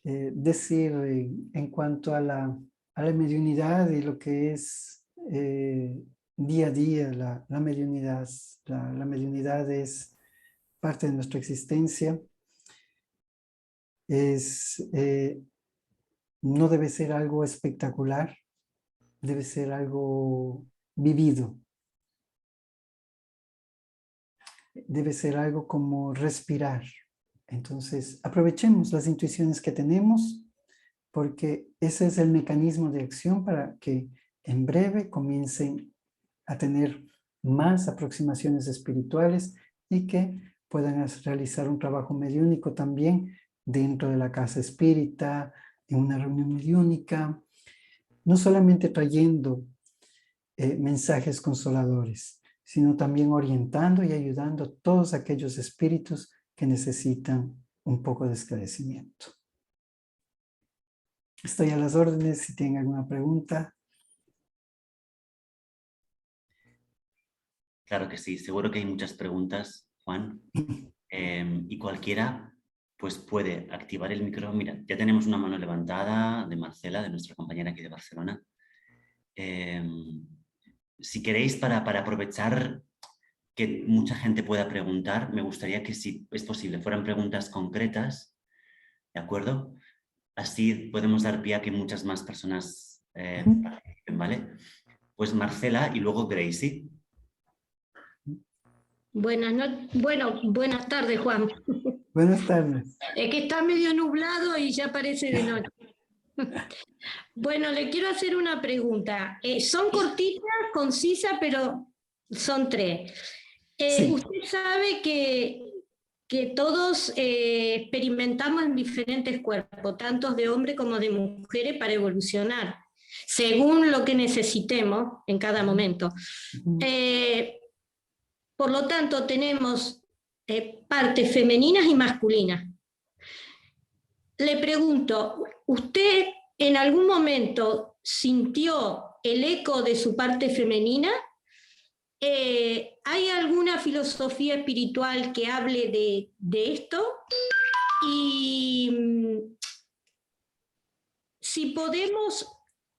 decir en cuanto a la mediunidad y lo que es día a día la mediunidad. La mediunidad es parte de nuestra existencia. No debe ser algo espectacular, debe ser algo vivido. Debe ser algo como respirar. Entonces, aprovechemos las intuiciones que tenemos, porque ese es el mecanismo de acción para que en breve comiencen a tener más aproximaciones espirituales y que puedan realizar un trabajo mediúnico también dentro de la casa espírita, en una reunión mediúnica, no solamente trayendo mensajes consoladores, sino también orientando y ayudando a todos aquellos espíritus que necesitan un poco de esclarecimiento. Estoy a las órdenes si tienen alguna pregunta. Claro que sí, seguro que hay muchas preguntas, Juan. Y cualquiera pues puede activar el micro. Mira, ya tenemos una mano levantada de Marcela, de nuestra compañera aquí de Barcelona. Si queréis, para aprovechar que mucha gente pueda preguntar, me gustaría que, si es posible, fueran preguntas concretas, ¿de acuerdo? Así podemos dar pie a que muchas más personas participen, ¿vale? Pues Marcela y luego Gracie. Buenas tardes, Juan. Buenas tardes. Es que está medio nublado y ya parece de noche. Bueno, le quiero hacer una pregunta. Son cortitas, concisas, pero son tres. Sí. Usted sabe que todos experimentamos en diferentes cuerpos, tanto de hombres como de mujeres, para evolucionar, según lo que necesitemos en cada momento. Por lo tanto, tenemos partes femeninas y masculinas. Le pregunto, ¿usted en algún momento sintió el eco de su parte femenina? ¿Hay alguna filosofía espiritual que hable de esto? Y si podemos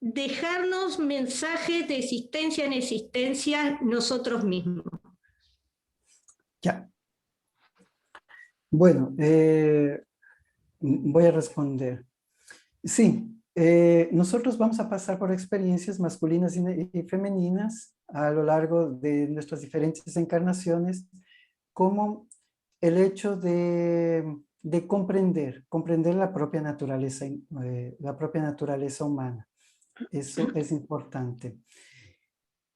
dejarnos mensajes de existencia en existencia nosotros mismos. Ya. Bueno, voy a responder. Sí, nosotros vamos a pasar por experiencias masculinas y femeninas a lo largo de nuestras diferentes encarnaciones, como el hecho de comprender la propia naturaleza humana. Eso es importante.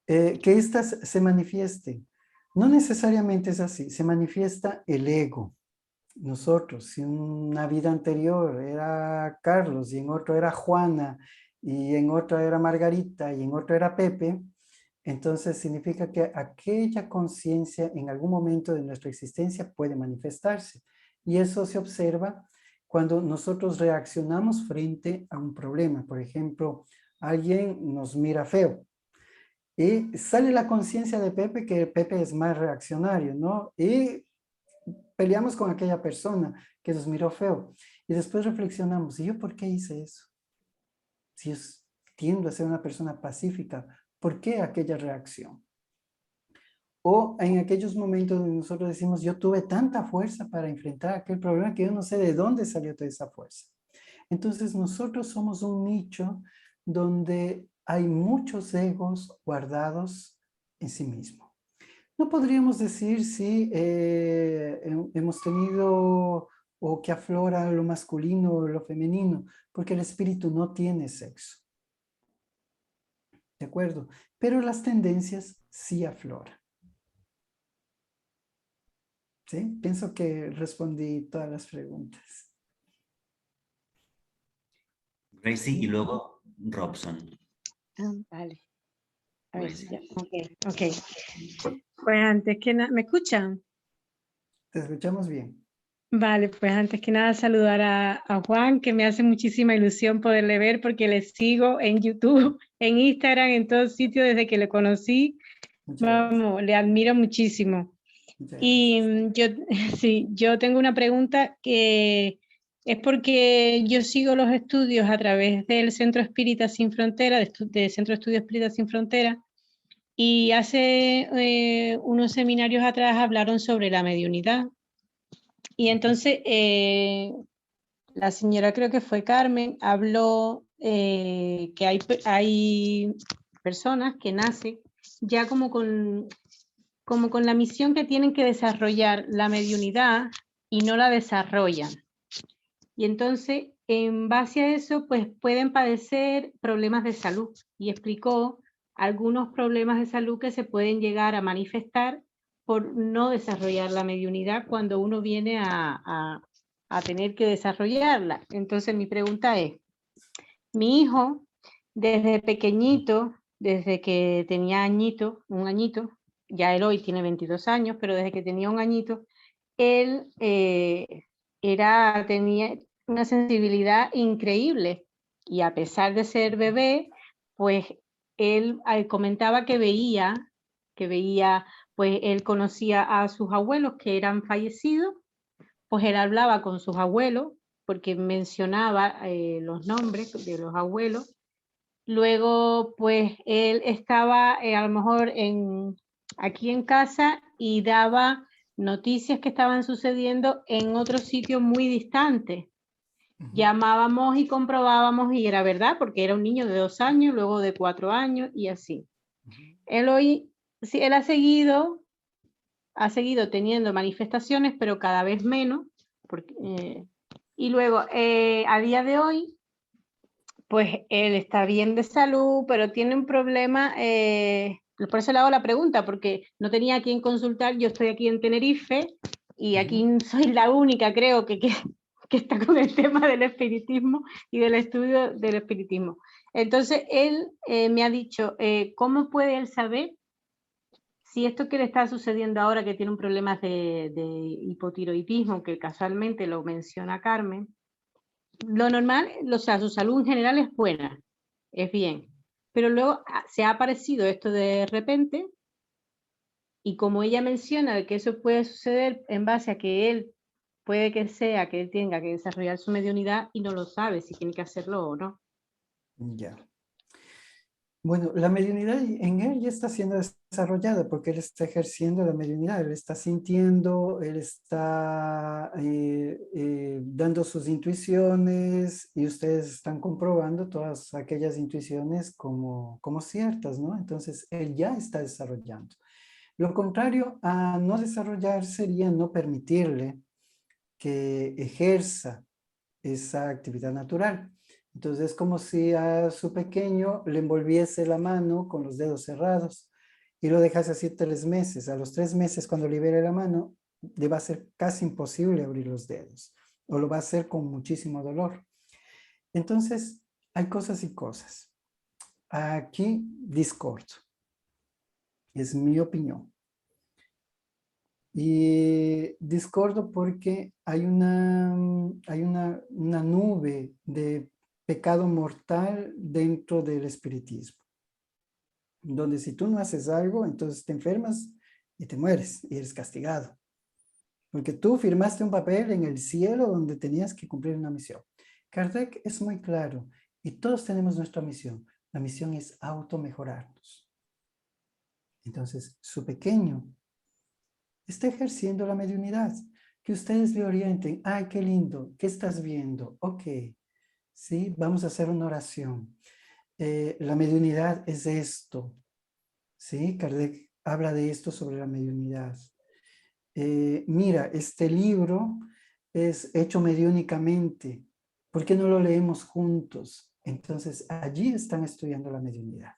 Que éstas se manifiesten. No necesariamente es así, se manifiesta el ego. Nosotros, si en una vida anterior era Carlos y en otro era Juana y en otra era Margarita y en otro era Pepe, entonces significa que aquella conciencia en algún momento de nuestra existencia puede manifestarse. Y eso se observa cuando nosotros reaccionamos frente a un problema. Por ejemplo, alguien nos mira feo y sale la conciencia de Pepe que Pepe es más reaccionario, ¿no? Y peleamos con aquella persona que nos miró feo. Y después reflexionamos, ¿y yo por qué hice eso? Si yo tiendo a ser una persona pacífica, ¿por qué aquella reacción? O en aquellos momentos donde nosotros decimos, yo tuve tanta fuerza para enfrentar aquel problema que yo no sé de dónde salió toda esa fuerza. Entonces nosotros somos un nicho donde hay muchos egos guardados en sí mismo. No podríamos decir si hemos tenido o que aflora lo masculino o lo femenino, porque el espíritu no tiene sexo. ¿De acuerdo? Pero las tendencias sí afloran. ¿Sí? Pienso que respondí todas las preguntas. Gracie y luego Robson. Vale. A ver si ya. Gracie. Ok. Pues antes que nada, ¿me escuchan? Te escuchamos bien. Vale, pues antes que nada saludar a Juan, que me hace muchísima ilusión poderle ver porque le sigo en YouTube, en Instagram, en todos sitios desde que le conocí. Muchas gracias. Vamos, le admiro muchísimo. Muchas Y gracias. sí, yo tengo una pregunta que es porque yo sigo los estudios a través del Centro Espírita Sin Frontera, del Centro de Estudios Espírita Sin Frontera, y hace unos seminarios atrás hablaron sobre la mediunidad. Y entonces la señora, creo que fue Carmen, habló que hay personas que nacen ya como con la misión que tienen que desarrollar la mediunidad y no la desarrollan. Y entonces, en base a eso, pues pueden padecer problemas de salud. Y explicó algunos problemas de salud que se pueden llegar a manifestar por no desarrollar la mediunidad cuando uno viene a tener que desarrollarla. Entonces, mi pregunta es, mi hijo, desde pequeñito, desde que tenía un añito, ya él hoy tiene 22 años, pero desde que tenía un añito, él tenía una sensibilidad increíble y a pesar de ser bebé, pues él comentaba que veía, pues él conocía a sus abuelos que eran fallecidos, pues él hablaba con sus abuelos porque mencionaba los nombres de los abuelos. Luego, pues él estaba a lo mejor aquí en casa y daba noticias que estaban sucediendo en otro sitio muy distante. Llamábamos y comprobábamos y era verdad, porque era un niño de 2 años, luego de 4 años y así. Él hoy, sí, él ha seguido teniendo manifestaciones, pero cada vez menos. Y luego, a día de hoy, pues él está bien de salud, pero tiene un problema, por eso le hago la pregunta, porque no tenía a quién consultar, yo estoy aquí en Tenerife y aquí soy la única, creo, que está con el tema del espiritismo y del estudio del espiritismo. Entonces, él me ha dicho, ¿cómo puede él saber si esto que le está sucediendo ahora, que tiene un problema de hipotiroidismo, que casualmente lo menciona Carmen, lo normal, o sea, su salud en general es buena, es bien, pero luego se ha aparecido esto de repente y como ella menciona de que eso puede suceder en base a que él puede que sea que él tenga que desarrollar su mediunidad y no lo sabe si tiene que hacerlo o no. Ya. Bueno, la mediunidad en él ya está siendo desarrollada porque él está ejerciendo la mediunidad, él está sintiendo, él está dando sus intuiciones y ustedes están comprobando todas aquellas intuiciones como ciertas, ¿no? Entonces, él ya está desarrollando. Lo contrario a no desarrollar sería no permitirle que ejerza esa actividad natural. Entonces es como si a su pequeño le envolviese la mano con los dedos cerrados y lo dejase así 3 meses. A los 3 meses, cuando libere la mano, le va a ser casi imposible abrir los dedos o lo va a hacer con muchísimo dolor. Entonces, hay cosas y cosas. Aquí discordo. Es mi opinión. Y discordo porque hay una nube de pecado mortal dentro del espiritismo, donde si tú no haces algo, entonces te enfermas y te mueres y eres castigado, porque tú firmaste un papel en el cielo donde tenías que cumplir una misión. Kardec es muy claro y todos tenemos nuestra misión. La misión es automejorarnos. Entonces, su pequeño está ejerciendo la mediunidad. Que ustedes le orienten. ¡Ay, qué lindo! ¿Qué estás viendo? Ok. ¿Sí? Vamos a hacer una oración. La mediunidad es esto. ¿Sí? Kardec habla de esto sobre la mediunidad. Mira, este libro es hecho mediúnicamente. ¿Por qué no lo leemos juntos? Entonces, allí están estudiando la mediunidad.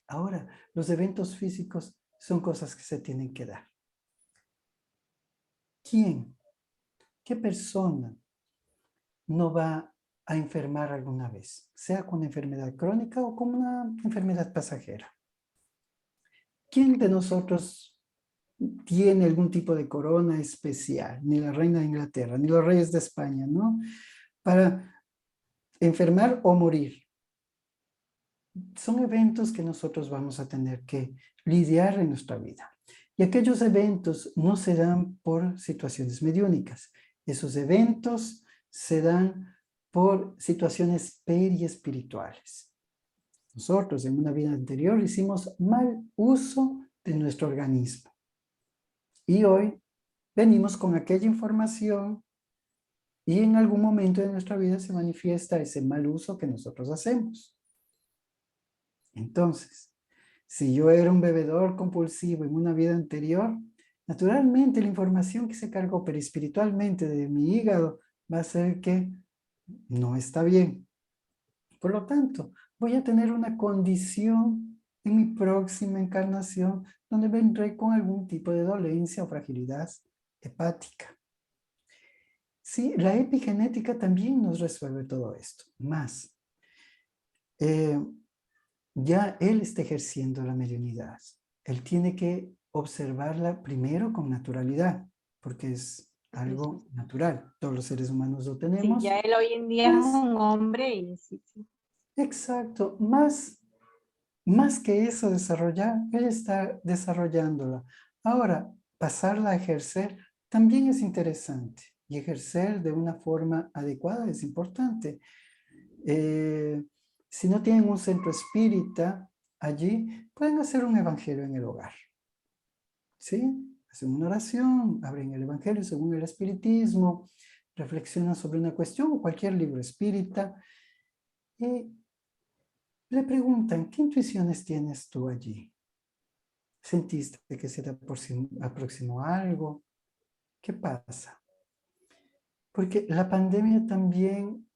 Ahora, los eventos físicos son cosas que se tienen que dar. ¿Quién? ¿Qué persona no va a enfermar alguna vez? Sea con una enfermedad crónica o con una enfermedad pasajera. ¿Quién de nosotros tiene algún tipo de corona especial? Ni la reina de Inglaterra, ni los reyes de España, ¿no? Para enfermar o morir. Son eventos que nosotros vamos a tener que lidiar en nuestra vida. Y aquellos eventos no se dan por situaciones mediúnicas. Esos eventos se dan por situaciones periespirituales. Nosotros en una vida anterior hicimos mal uso de nuestro organismo. Y hoy venimos con aquella información y en algún momento de nuestra vida se manifiesta ese mal uso que nosotros hacemos. Entonces, si yo era un bebedor compulsivo en una vida anterior, naturalmente la información que se cargó perispiritualmente de mi hígado va a ser que no está bien. Por lo tanto, voy a tener una condición en mi próxima encarnación donde vendré con algún tipo de dolencia o fragilidad hepática. Sí, la epigenética también nos resuelve todo esto. Más, ya él está ejerciendo la mediunidad. Él tiene que observarla primero con naturalidad, porque es algo natural. Todos los seres humanos lo Sí, tenemos. ya él hoy en día es un hombre y sí, sí. Exacto. Más que eso desarrollar, él está desarrollándola. Ahora, pasarla a ejercer también es interesante. Y ejercer de una forma adecuada es importante. Si no tienen un centro espírita allí, pueden hacer un evangelio en el hogar. ¿Sí? Hacen una oración, abren el evangelio según el espiritismo, reflexionan sobre una cuestión o cualquier libro espírita y le preguntan, ¿qué intuiciones tienes tú allí? ¿Sentiste que se te aproximó algo? ¿Qué pasa? Porque la pandemia también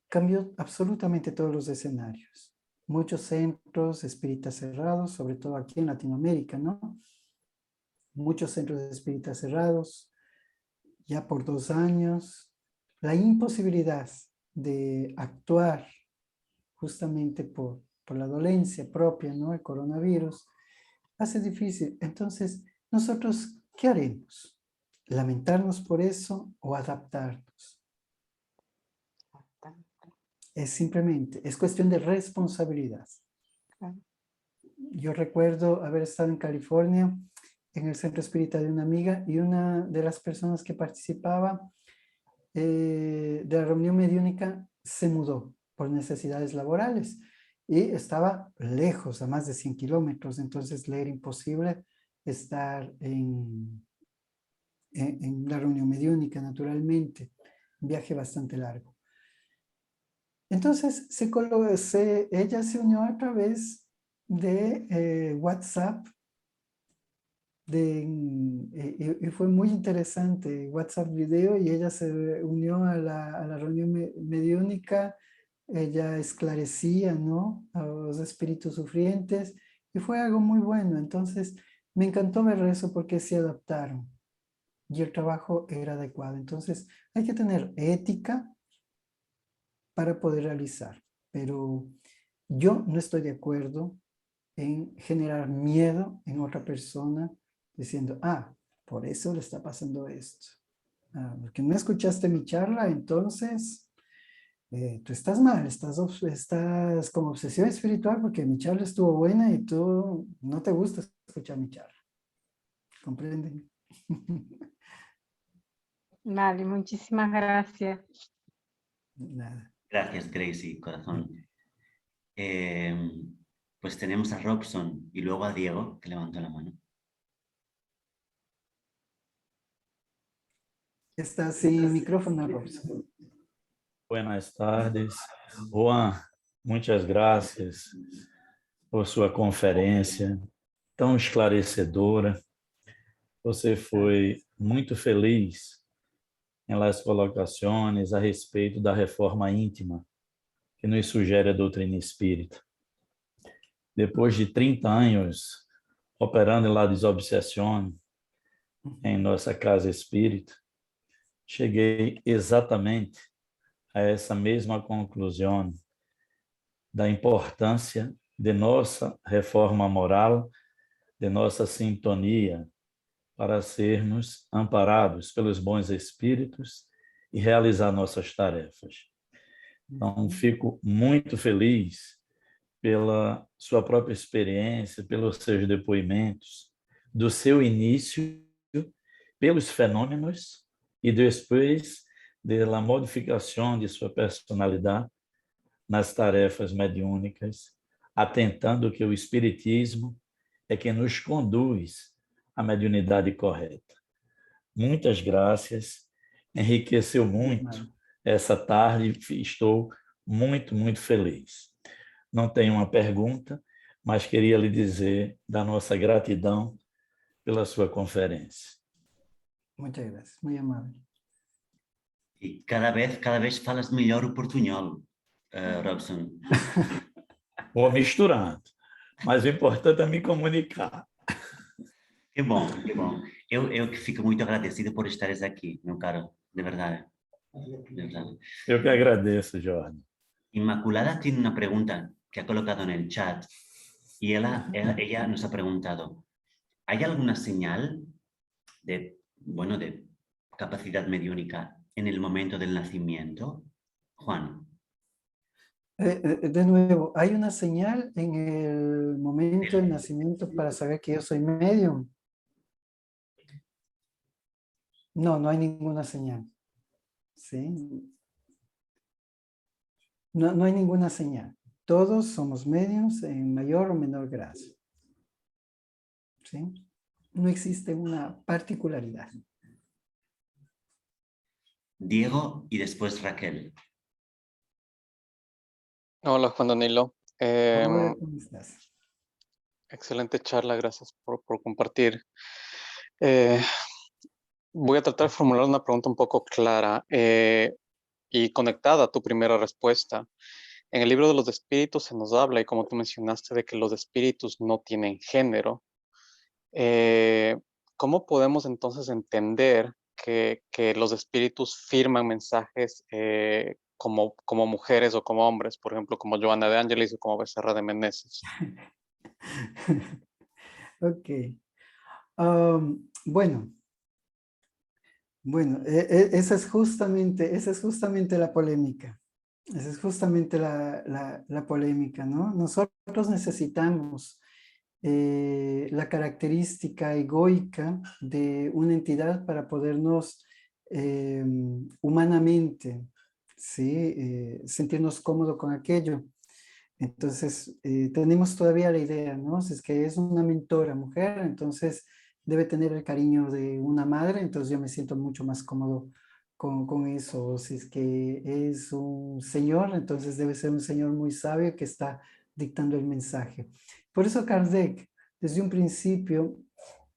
cambió absolutamente todos los escenarios. Muchos centros espíritas cerrados, sobre todo aquí en Latinoamérica, ¿no? Muchos centros espíritas cerrados, ya por 2 años. La imposibilidad de actuar justamente por la dolencia propia, ¿no? El coronavirus, hace difícil. Entonces, nosotros, ¿qué haremos? ¿Lamentarnos por eso o adaptarnos? Es simplemente, es cuestión de responsabilidad. Yo recuerdo haber estado en California, en el centro espírita de una amiga, y una de las personas que participaba de la reunión mediúnica se mudó por necesidades laborales y estaba lejos, a más de 100 kilómetros, entonces le era imposible estar en la reunión mediúnica, naturalmente, un viaje bastante largo. Entonces, ella se unió a través de WhatsApp, y fue muy interesante, WhatsApp video, y ella se unió a la reunión mediúnica, ella esclarecía, ¿no?, a los espíritus sufrientes, y fue algo muy bueno. Entonces, me encantó ver eso porque se adaptaron, y el trabajo era adecuado. Entonces, hay que tener ética para poder realizar, pero yo no estoy de acuerdo en generar miedo en otra persona diciendo, por eso le está pasando esto. Porque no escuchaste mi charla, entonces tú estás mal, estás con obsesión espiritual porque mi charla estuvo buena y tú no te gusta escuchar mi charla. ¿Comprenden? Vale, muchísimas gracias. Nada. Gracias, Gracie, corazón. Pues tenemos a Robson y luego a Diego, que levantó la mano. Está sin micrófono, Robson. Buenas tardes. Juan, muitas graças por sua conferência tão esclarecedora. Você foi muito feliz em las colocações a respeito da reforma íntima que nos sugere a doutrina espírita. Depois de 30 anos operando em la desobsessão, em nossa casa espírita, cheguei exatamente a essa mesma conclusão da importância de nossa reforma moral, de nossa sintonia para sermos amparados pelos bons espíritos e realizar nossas tarefas. Então, fico muito feliz pela sua própria experiência, pelos seus depoimentos, do seu início, pelos fenômenos e depois da modificação de sua personalidade nas tarefas mediúnicas, atentando que o Espiritismo é quem nos conduz à mediunidade correta. Muitas graças, enriqueceu muito essa tarde, estou muito, muito feliz. Não tenho uma pergunta, mas queria lhe dizer da nossa gratidão pela sua conferência. Muchas gracias, muy amable. E cada vez falas melhor o portunhol, Robson. Vou misturando, mas o importante é me comunicar. Que bom, que bom. Eu que fico muito agradecido por estares aqui, meu caro, de verdade. De verdade. Eu que agradeço, Jorge. Inmaculada tiene una pregunta que ha colocado en el chat y ella nos ha preguntado, ¿hay alguna señal de capacidad mediúnica en el momento del nacimiento? Juan. De nuevo, ¿hay una señal en el momento del nacimiento para saber que yo soy medium? No, no hay ninguna señal. ¿Sí? No hay ninguna señal. Todos somos mediums en mayor o menor grado. ¿Sí? No existe una particularidad. Diego y después Raquel. Hola, Juan Danilo. Hola, ¿cómo estás? Excelente charla, gracias por compartir. Voy a tratar de formular una pregunta un poco clara y conectada a tu primera respuesta. En el libro de los espíritus se nos habla, y como tú mencionaste, de que los espíritus no tienen género. ¿Cómo podemos entonces entender que los espíritus firman mensajes como mujeres o como hombres, por ejemplo, como Joana de Ángelis o como Becerra de Meneses? Ok. Bueno, esa es justamente la polémica. Esa es justamente la polémica, ¿no? Nosotros necesitamos la característica egoica de una entidad para podernos humanamente, ¿sí? Sentirnos cómodos con aquello. Entonces, tenemos todavía la idea, ¿no? Si es que es una mentora mujer, entonces debe tener el cariño de una madre, entonces yo me siento mucho más cómodo con eso. O si es que es un señor, entonces debe ser un señor muy sabio que está dictando el mensaje. Por eso Kardec, desde un principio,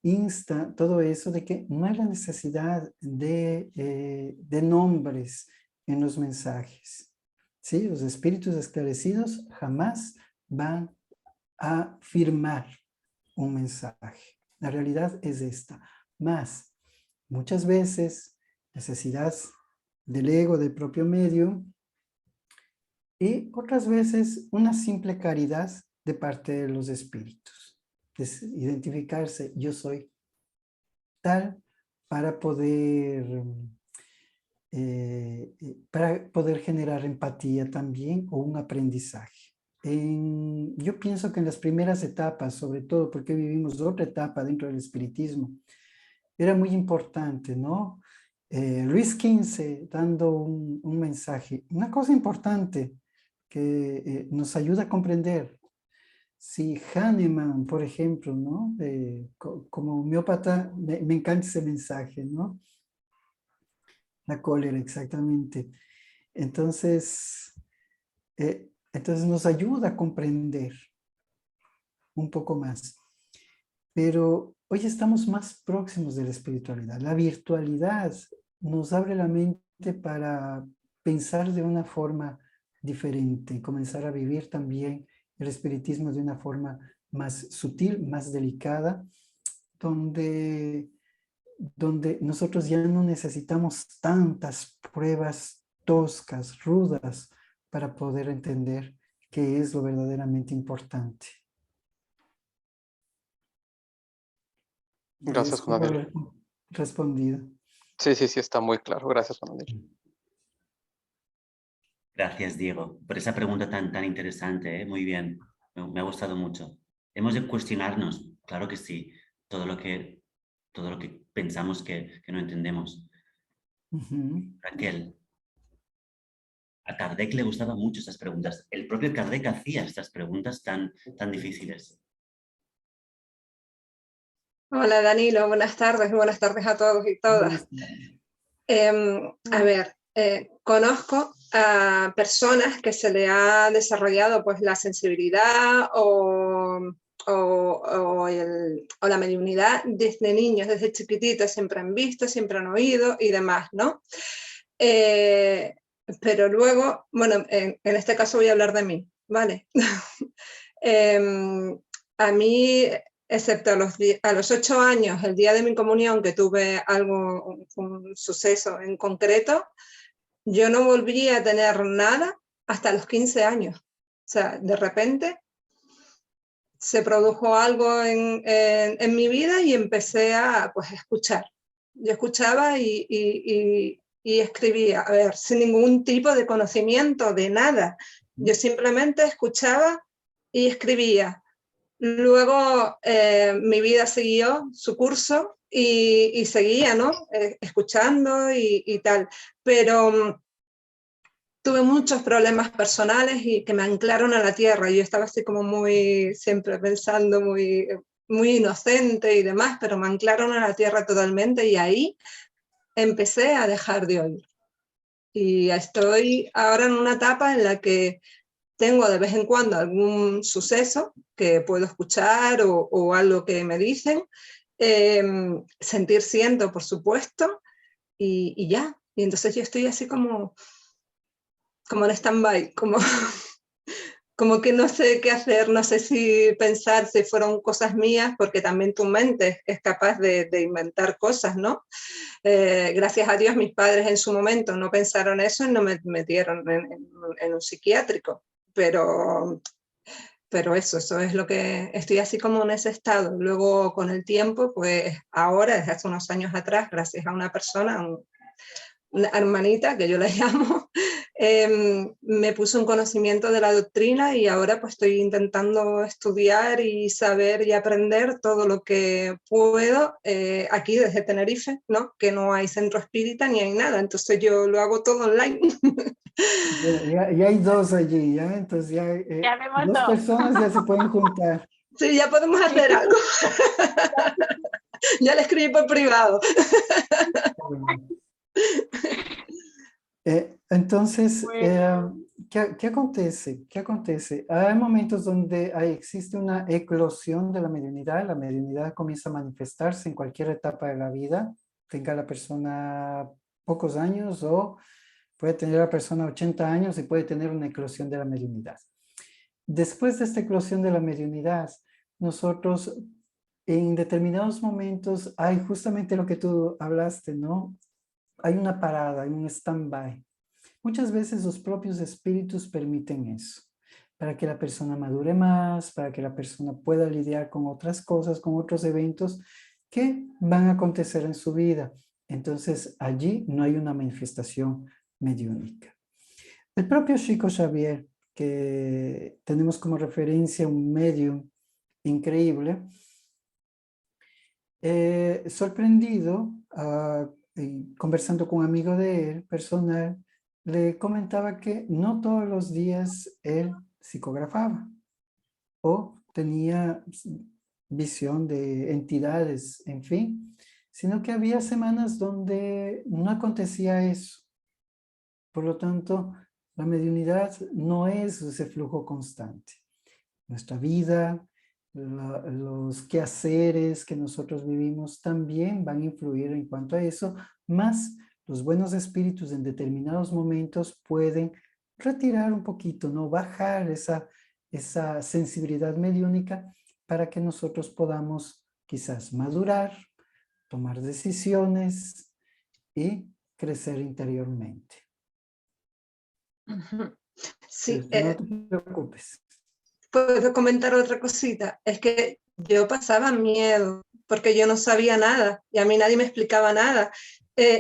insta todo eso de que no hay la necesidad de nombres en los mensajes. ¿Sí? Los espíritus esclarecidos jamás van a firmar un mensaje. La realidad es esta. Más, muchas veces, necesidad del ego, del propio medio, y otras veces una simple caridad de parte de los espíritus. Es identificarse, yo soy tal, para poder generar empatía también o un aprendizaje. Yo pienso que en las primeras etapas, sobre todo porque vivimos otra etapa dentro del espiritismo, era muy importante, ¿no? Luis XV dando un mensaje, una cosa importante que nos ayuda a comprender. Si Hahnemann, por ejemplo, ¿no? Como homeópata, me encanta ese mensaje, ¿no? La cólera, exactamente. Entonces nos ayuda a comprender un poco más. Pero hoy estamos más próximos de la espiritualidad. La virtualidad nos abre la mente para pensar de una forma diferente, comenzar a vivir también el espiritismo de una forma más sutil, más delicada, donde donde nosotros ya no necesitamos tantas pruebas toscas, rudas, para poder entender qué es lo verdaderamente importante. Gracias, Juan Espero Daniel. haber respondido. Sí, está muy claro. Gracias, Juan Daniel. Gracias, Diego, por esa pregunta tan interesante, ¿eh? Muy bien, me ha gustado mucho. Hemos de cuestionarnos, claro que sí, todo lo que pensamos que no entendemos. Raquel, a Kardec le gustaban mucho estas preguntas. El propio Kardec hacía estas preguntas tan difíciles. Hola Danilo, buenas tardes a todos y todas. A ver, conozco a personas que se le ha desarrollado pues la sensibilidad o la mediunidad desde niños, desde chiquititos, siempre han visto, siempre han oído y demás, ¿no? Pero luego, bueno, en este caso voy a hablar de mí, ¿vale? A mí, excepto a los 8 años, el día de mi comunión, que tuve un suceso en concreto, yo no volví a tener nada hasta los 15 años. O sea, de repente se produjo algo en mi vida y empecé a pues, escuchar. Yo escuchaba y escribía, a ver, sin ningún tipo de conocimiento de nada. Yo simplemente escuchaba y escribía. Luego mi vida siguió su curso y seguía, ¿no? Escuchando y tal. Pero tuve muchos problemas personales y que me anclaron a la tierra. Yo estaba así como muy, siempre pensando, muy inocente y demás, pero me anclaron a la tierra totalmente y ahí empecé a dejar de oír. Y estoy ahora en una etapa en la que tengo de vez en cuando algún suceso que puedo escuchar o algo que me dicen, siento, por supuesto, y ya. Y entonces yo estoy así como en stand-by, como que no sé qué hacer, no sé si pensar si fueron cosas mías, porque también tu mente es capaz de inventar cosas, ¿no? Gracias a Dios mis padres en su momento no pensaron eso y no me metieron en un psiquiátrico, pero eso es lo que estoy así como en ese estado. Luego con el tiempo, pues ahora, desde hace unos años atrás, gracias a una persona, una hermanita que yo la llamo, me puso un conocimiento de la doctrina y ahora pues estoy intentando estudiar y saber y aprender todo lo que puedo aquí desde Tenerife, ¿no? Que no hay centro espírita ni hay nada, entonces yo lo hago todo online. Ya hay 2 allí, ¿ya? Entonces ya, Ya vemos 2 dos. personas ya se pueden juntar. Sí, ya podemos hacer algo. Ya le escribí por privado. Entonces, Bueno. ¿qué acontece? ¿Qué acontece? Hay momentos donde existe una eclosión de la mediunidad comienza a manifestarse en cualquier etapa de la vida, tenga la persona pocos años o puede tener la persona 80 años y puede tener una eclosión de la mediunidad. Después de esta eclosión de la mediunidad, nosotros en determinados momentos hay justamente lo que tú hablaste, ¿no? Hay una parada, hay un stand-by. Muchas veces los propios espíritus permiten eso, para que la persona madure más, para que la persona pueda lidiar con otras cosas, con otros eventos que van a acontecer en su vida. Entonces, allí no hay una manifestación mediúnica. El propio Chico Xavier, que tenemos como referencia un medium increíble, sorprendido, conversando con un amigo de él, personal, le comentaba que no todos los días él psicografaba o tenía visión de entidades, en fin, sino que había semanas donde no acontecía eso. Por lo tanto, la mediunidad no es ese flujo constante. Nuestra vida, los quehaceres que nosotros vivimos también van a influir en cuanto a eso, más los buenos espíritus en determinados momentos pueden retirar un poquito, ¿no? Bajar esa sensibilidad mediúnica para que nosotros podamos quizás madurar, tomar decisiones y crecer interiormente. Sí, No te preocupes. puedo comentar otra cosita. Es que yo pasaba miedo porque yo no sabía nada y a mí nadie me explicaba nada,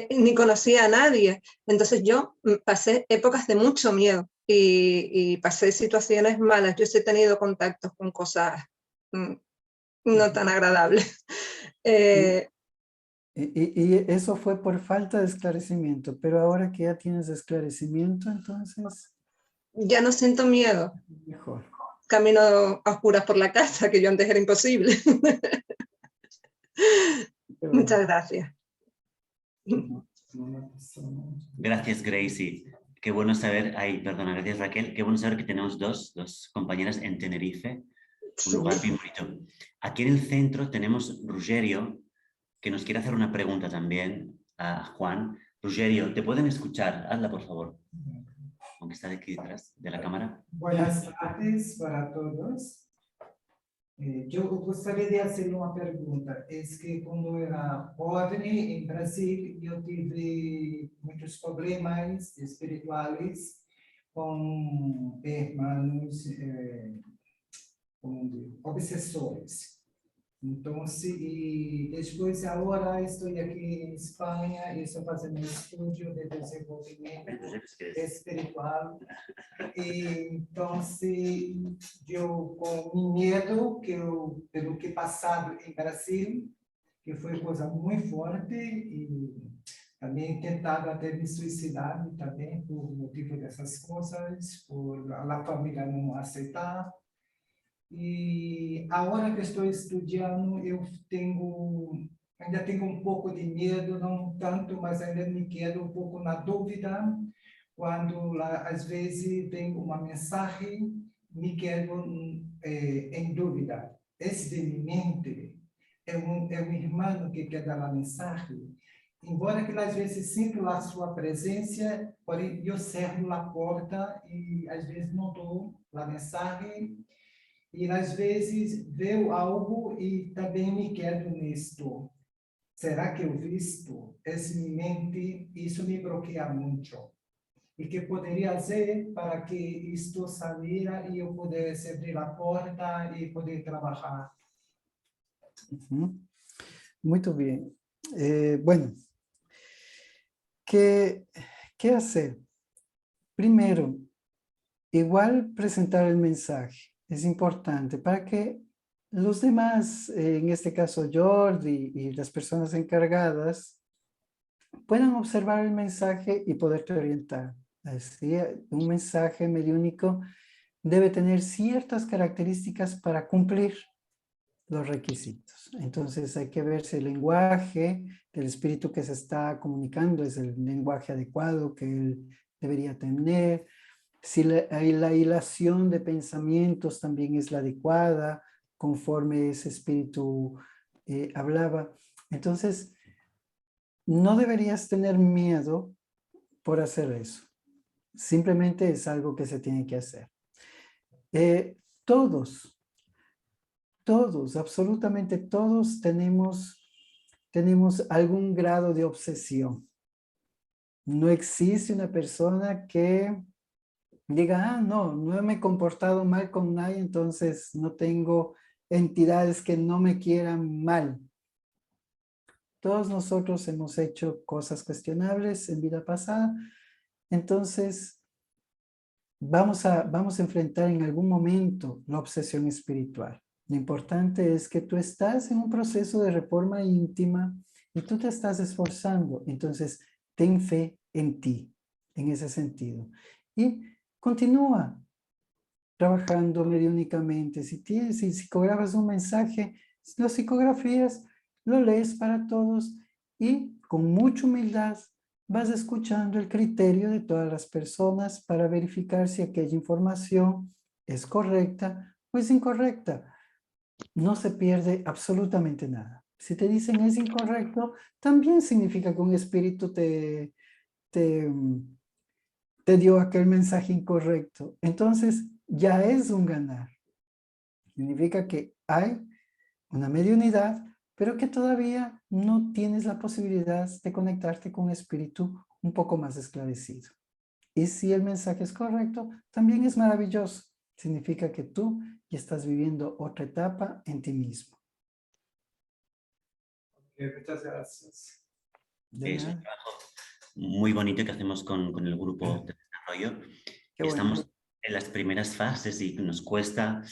ni conocía a nadie. Entonces yo pasé épocas de mucho miedo y pasé situaciones malas. Yo sí he tenido contactos con cosas no tan agradables. Y eso fue por falta de esclarecimiento, pero ahora que ya tienes esclarecimiento, entonces Ya no siento miedo. mejor. Camino a oscuras por la casa, que yo antes era imposible. Muchas gracias. Gracias, Gracie. Qué bueno saber, perdona, gracias Raquel, qué bueno saber que tenemos dos compañeras en Tenerife, un lugar bien bonito. Aquí en el centro tenemos Rugerio, que nos quiere hacer una pregunta también a Juan. Rugerio, ¿te pueden escuchar? Hazla, por favor. Aunque está de aquí detrás de la cámara. Buenas tardes para todos. Yo gostaria de hacer uma pergunta. É que quando era jovem em Brasil, eu tive muitos problemas espirituais com irmãos, obsessores. Então, e depois agora estou aqui em Espanha e estou fazendo um estudo de desenvolvimento espiritual. E, então, eu com medo pelo que passado em Brasil, que foi coisa muito forte, e também tentado até me suicidar também por motivo dessas coisas, por a família não aceitar. E agora que estou estudando, eu ainda tenho um pouco de medo, não tanto, mas ainda me quedo um pouco na dúvida, quando às vezes vem uma mensagem, me quedo em dúvida. Esse de minha mente é um irmão que quer dar a mensagem, embora que às vezes sinto a sua presença, porém eu cerro a porta e às vezes não dou a mensagem. E às vezes vejo algo e também me quedo nisto. Será que eu visto? Essa minha mente, isso me bloqueia muito. E que poderia ser para que isto saíra e eu pudesse abrir a porta e poder trabalhar. Muito bem. Bueno, ¿qué hacer? Primero, igual presentar el mensaje. Es importante para que los demás, en este caso Jordi y las personas encargadas, puedan observar el mensaje y poderte orientar. Así, un mensaje mediúnico debe tener ciertas características para cumplir los requisitos. Entonces hay que ver si el lenguaje del espíritu que se está comunicando es el lenguaje adecuado que él debería tener, si la hilación de pensamientos también es la adecuada, conforme ese espíritu hablaba. Entonces, no deberías tener miedo por hacer eso. Simplemente es algo que se tiene que hacer. Todos, absolutamente todos tenemos algún grado de obsesión. No existe una persona que diga, no me he comportado mal con nadie, entonces no tengo entidades que no me quieran mal. Todos nosotros hemos hecho cosas cuestionables en vida pasada, entonces vamos a enfrentar en algún momento la obsesión espiritual. Lo importante es que tú estás en un proceso de reforma íntima y tú te estás esforzando, entonces ten fe en ti, en ese sentido. Y continúa trabajando mediúnicamente. Si psicografas un mensaje, lo psicografías, lo lees para todos y con mucha humildad vas escuchando el criterio de todas las personas para verificar si aquella información es correcta o es incorrecta. No se pierde absolutamente nada. Si te dicen es incorrecto, también significa que un espíritu te dio aquel mensaje incorrecto. Entonces, ya es un ganar. Significa que hay una mediunidad pero que todavía no tienes la posibilidad de conectarte con un espíritu un poco más esclarecido. Y si el mensaje es correcto, también es maravilloso. Significa que tú ya estás viviendo otra etapa en ti mismo. Muchas gracias. De Es un nada. trabajo muy bonito que hacemos con el grupo de desarrollo. Qué bueno. Estamos en las primeras fases y nos cuesta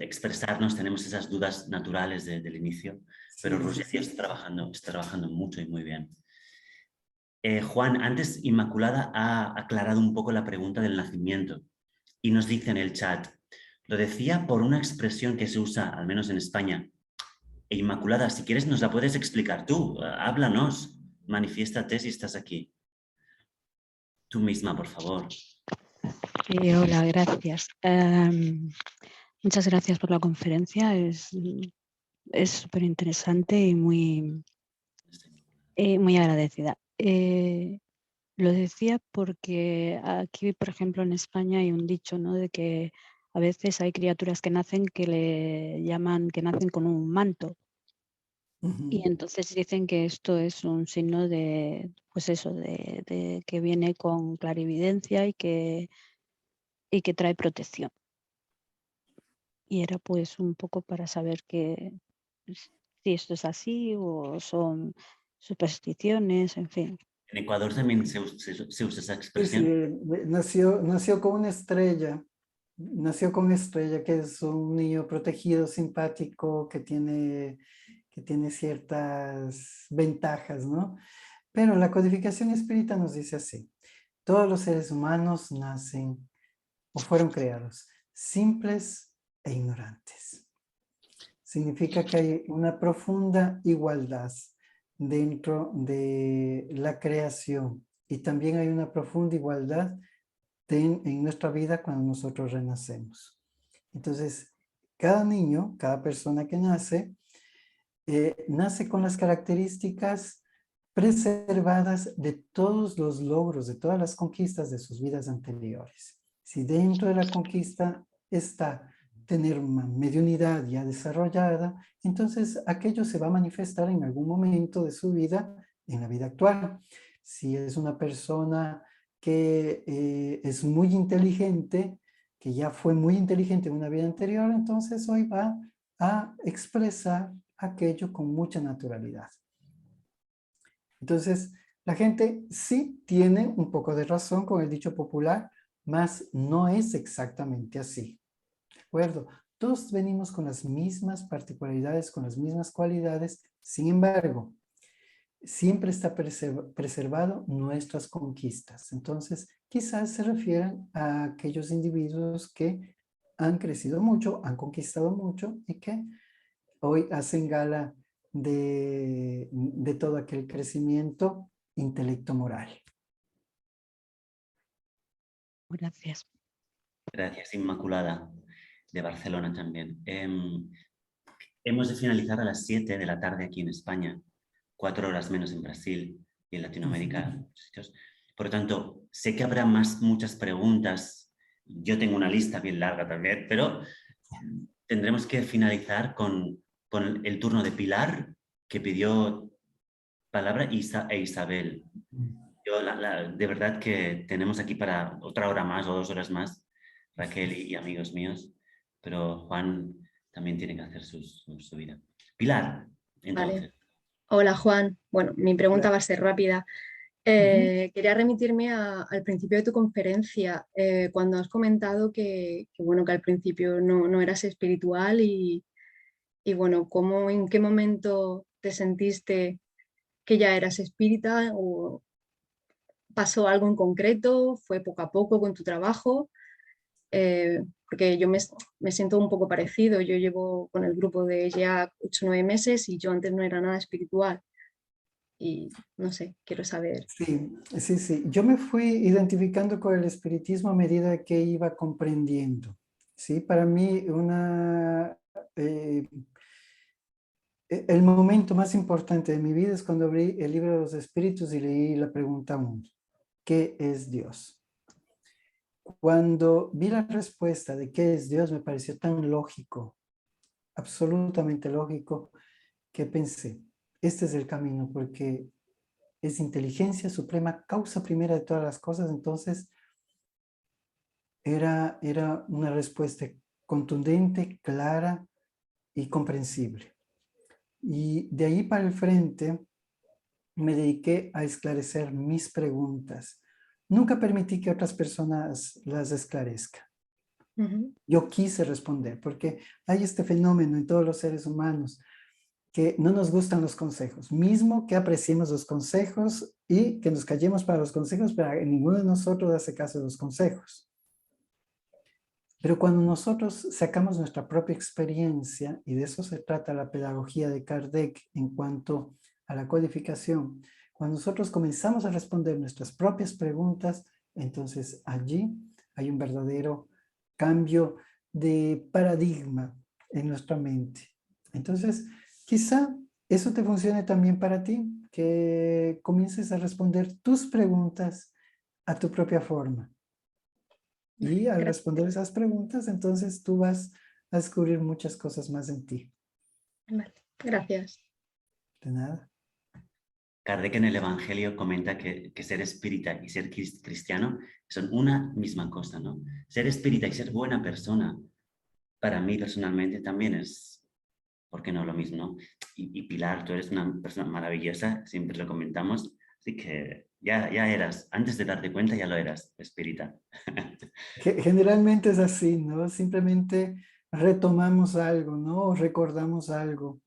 expresarnos, tenemos esas dudas naturales del inicio, pero Sí, Roger sí, está trabajando mucho y muy bien. Juan, antes Inmaculada ha aclarado un poco la pregunta del nacimiento y nos dice en el chat, lo decía por una expresión que se usa, al menos en España. E Inmaculada, si quieres nos la puedes explicar tú, háblanos, manifiéstate si estás aquí. Tú misma, por favor. Hola, gracias. Muchas gracias por la conferencia, es súper interesante y muy agradecida. Lo decía porque aquí, por ejemplo, en España hay un dicho, ¿no?, de que a veces hay criaturas que nacen que le llaman que nacen con un manto. Y entonces dicen que esto es un signo de, pues eso, de que viene con clarividencia y que trae protección. Y era pues un poco para saber si esto es así o son supersticiones, en fin. En Ecuador también se usa esa Sí, expresión. nació con una estrella. Nació con estrella, que es un niño protegido, simpático, que tiene ciertas ventajas, ¿no? Pero la codificación espírita nos dice así: todos los seres humanos nacen o fueron creados simples e ignorantes. Significa que hay una profunda igualdad dentro de la creación y también hay una profunda igualdad en nuestra vida cuando nosotros renacemos. Entonces, cada niño, cada persona que nace, nace con las características preservadas de todos los logros, de todas las conquistas de sus vidas anteriores. Si dentro de la conquista está tener una mediunidad ya desarrollada, entonces aquello se va a manifestar en algún momento de su vida, en la vida actual. Si es una persona que es muy inteligente, que ya fue muy inteligente en una vida anterior, entonces hoy va a expresar aquello con mucha naturalidad. Entonces, la gente sí tiene un poco de razón con el dicho popular, mas no es exactamente así. ¿De acuerdo? Todos venimos con las mismas particularidades, con las mismas cualidades, sin embargo, siempre está preservado nuestras conquistas. Entonces, quizás se refieran a aquellos individuos que han crecido mucho, han conquistado mucho y que hoy hacen gala de todo aquel crecimiento intelecto-moral. Gracias. Gracias, Inmaculada, de Barcelona también. Hemos de finalizar a las 7 de la tarde aquí en España, 4 horas menos en Brasil y en Latinoamérica. Por lo tanto, sé que habrá muchas preguntas. Yo tengo una lista bien larga también, pero tendremos que finalizar con el turno de Pilar, que pidió palabra, e Isabel. Yo, de verdad que tenemos aquí para otra hora más o 2 horas más, Raquel y amigos míos, pero Juan también tiene que hacer su vida. Pilar, entonces. Vale. Hola Juan, bueno, mi pregunta va a ser rápida. Quería remitirme al principio de tu conferencia, cuando has comentado que al principio no eras espiritual y bueno, ¿en qué momento te sentiste que ya eras espírita o pasó algo en concreto? ¿Fue poco a poco con tu trabajo? Porque yo me siento un poco parecido. Yo llevo con el grupo de ya 8 o 9 meses y yo antes no era nada espiritual. Y no sé, quiero saber. Sí. Yo me fui identificando con el espiritismo a medida que iba comprendiendo. ¿Sí? Para mí, el momento más importante de mi vida es cuando abrí el libro de los espíritus y leí la pregunta 1. ¿Qué es Dios? Cuando vi la respuesta de qué es Dios, me pareció tan lógico, absolutamente lógico, que pensé, este es el camino, porque es inteligencia suprema, causa primera de todas las cosas. Entonces era una respuesta contundente, clara y comprensible. Y de ahí para el frente me dediqué a esclarecer mis preguntas. Nunca permití que otras personas las esclarezcan. Yo quise responder, porque hay este fenómeno en todos los seres humanos que no nos gustan los consejos, mismo que apreciemos los consejos y que nos callemos para los consejos, pero ninguno de nosotros hace caso de los consejos. Pero cuando nosotros sacamos nuestra propia experiencia, y de eso se trata la pedagogía de Kardec en cuanto a la codificación, cuando nosotros comenzamos a responder nuestras propias preguntas, entonces allí hay un verdadero cambio de paradigma en nuestra mente. Entonces, quizá eso te funcione también para ti, que comiences a responder tus preguntas a tu propia forma. Y al responder esas preguntas, entonces tú vas a descubrir muchas cosas más en ti. Vale, gracias. De nada. Kardec en el Evangelio comenta que ser espírita y ser cristiano son una misma cosa, ¿no? Ser espírita y ser buena persona, para mí personalmente también es, ¿por qué no lo mismo, no? Y Pilar, tú eres una persona maravillosa, siempre lo comentamos, así que ya eras, antes de darte cuenta ya lo eras, espírita. Generalmente es así, ¿no? Simplemente retomamos algo, ¿no? O recordamos algo.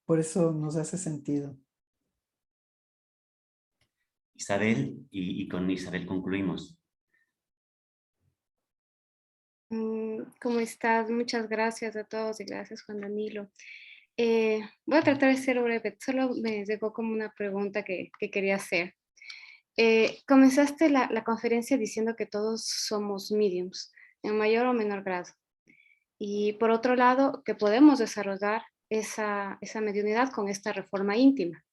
Por eso nos hace sentido. Isabel, y con Isabel concluimos. ¿Cómo estás? Muchas gracias a todos y gracias, Juan Danilo. Voy a tratar de ser breve, solo me llegó como una pregunta que quería hacer. Comenzaste la conferencia diciendo que todos somos mediums, en mayor o menor grado. Y por otro lado, que podemos desarrollar esa mediunidad con esta reforma íntima.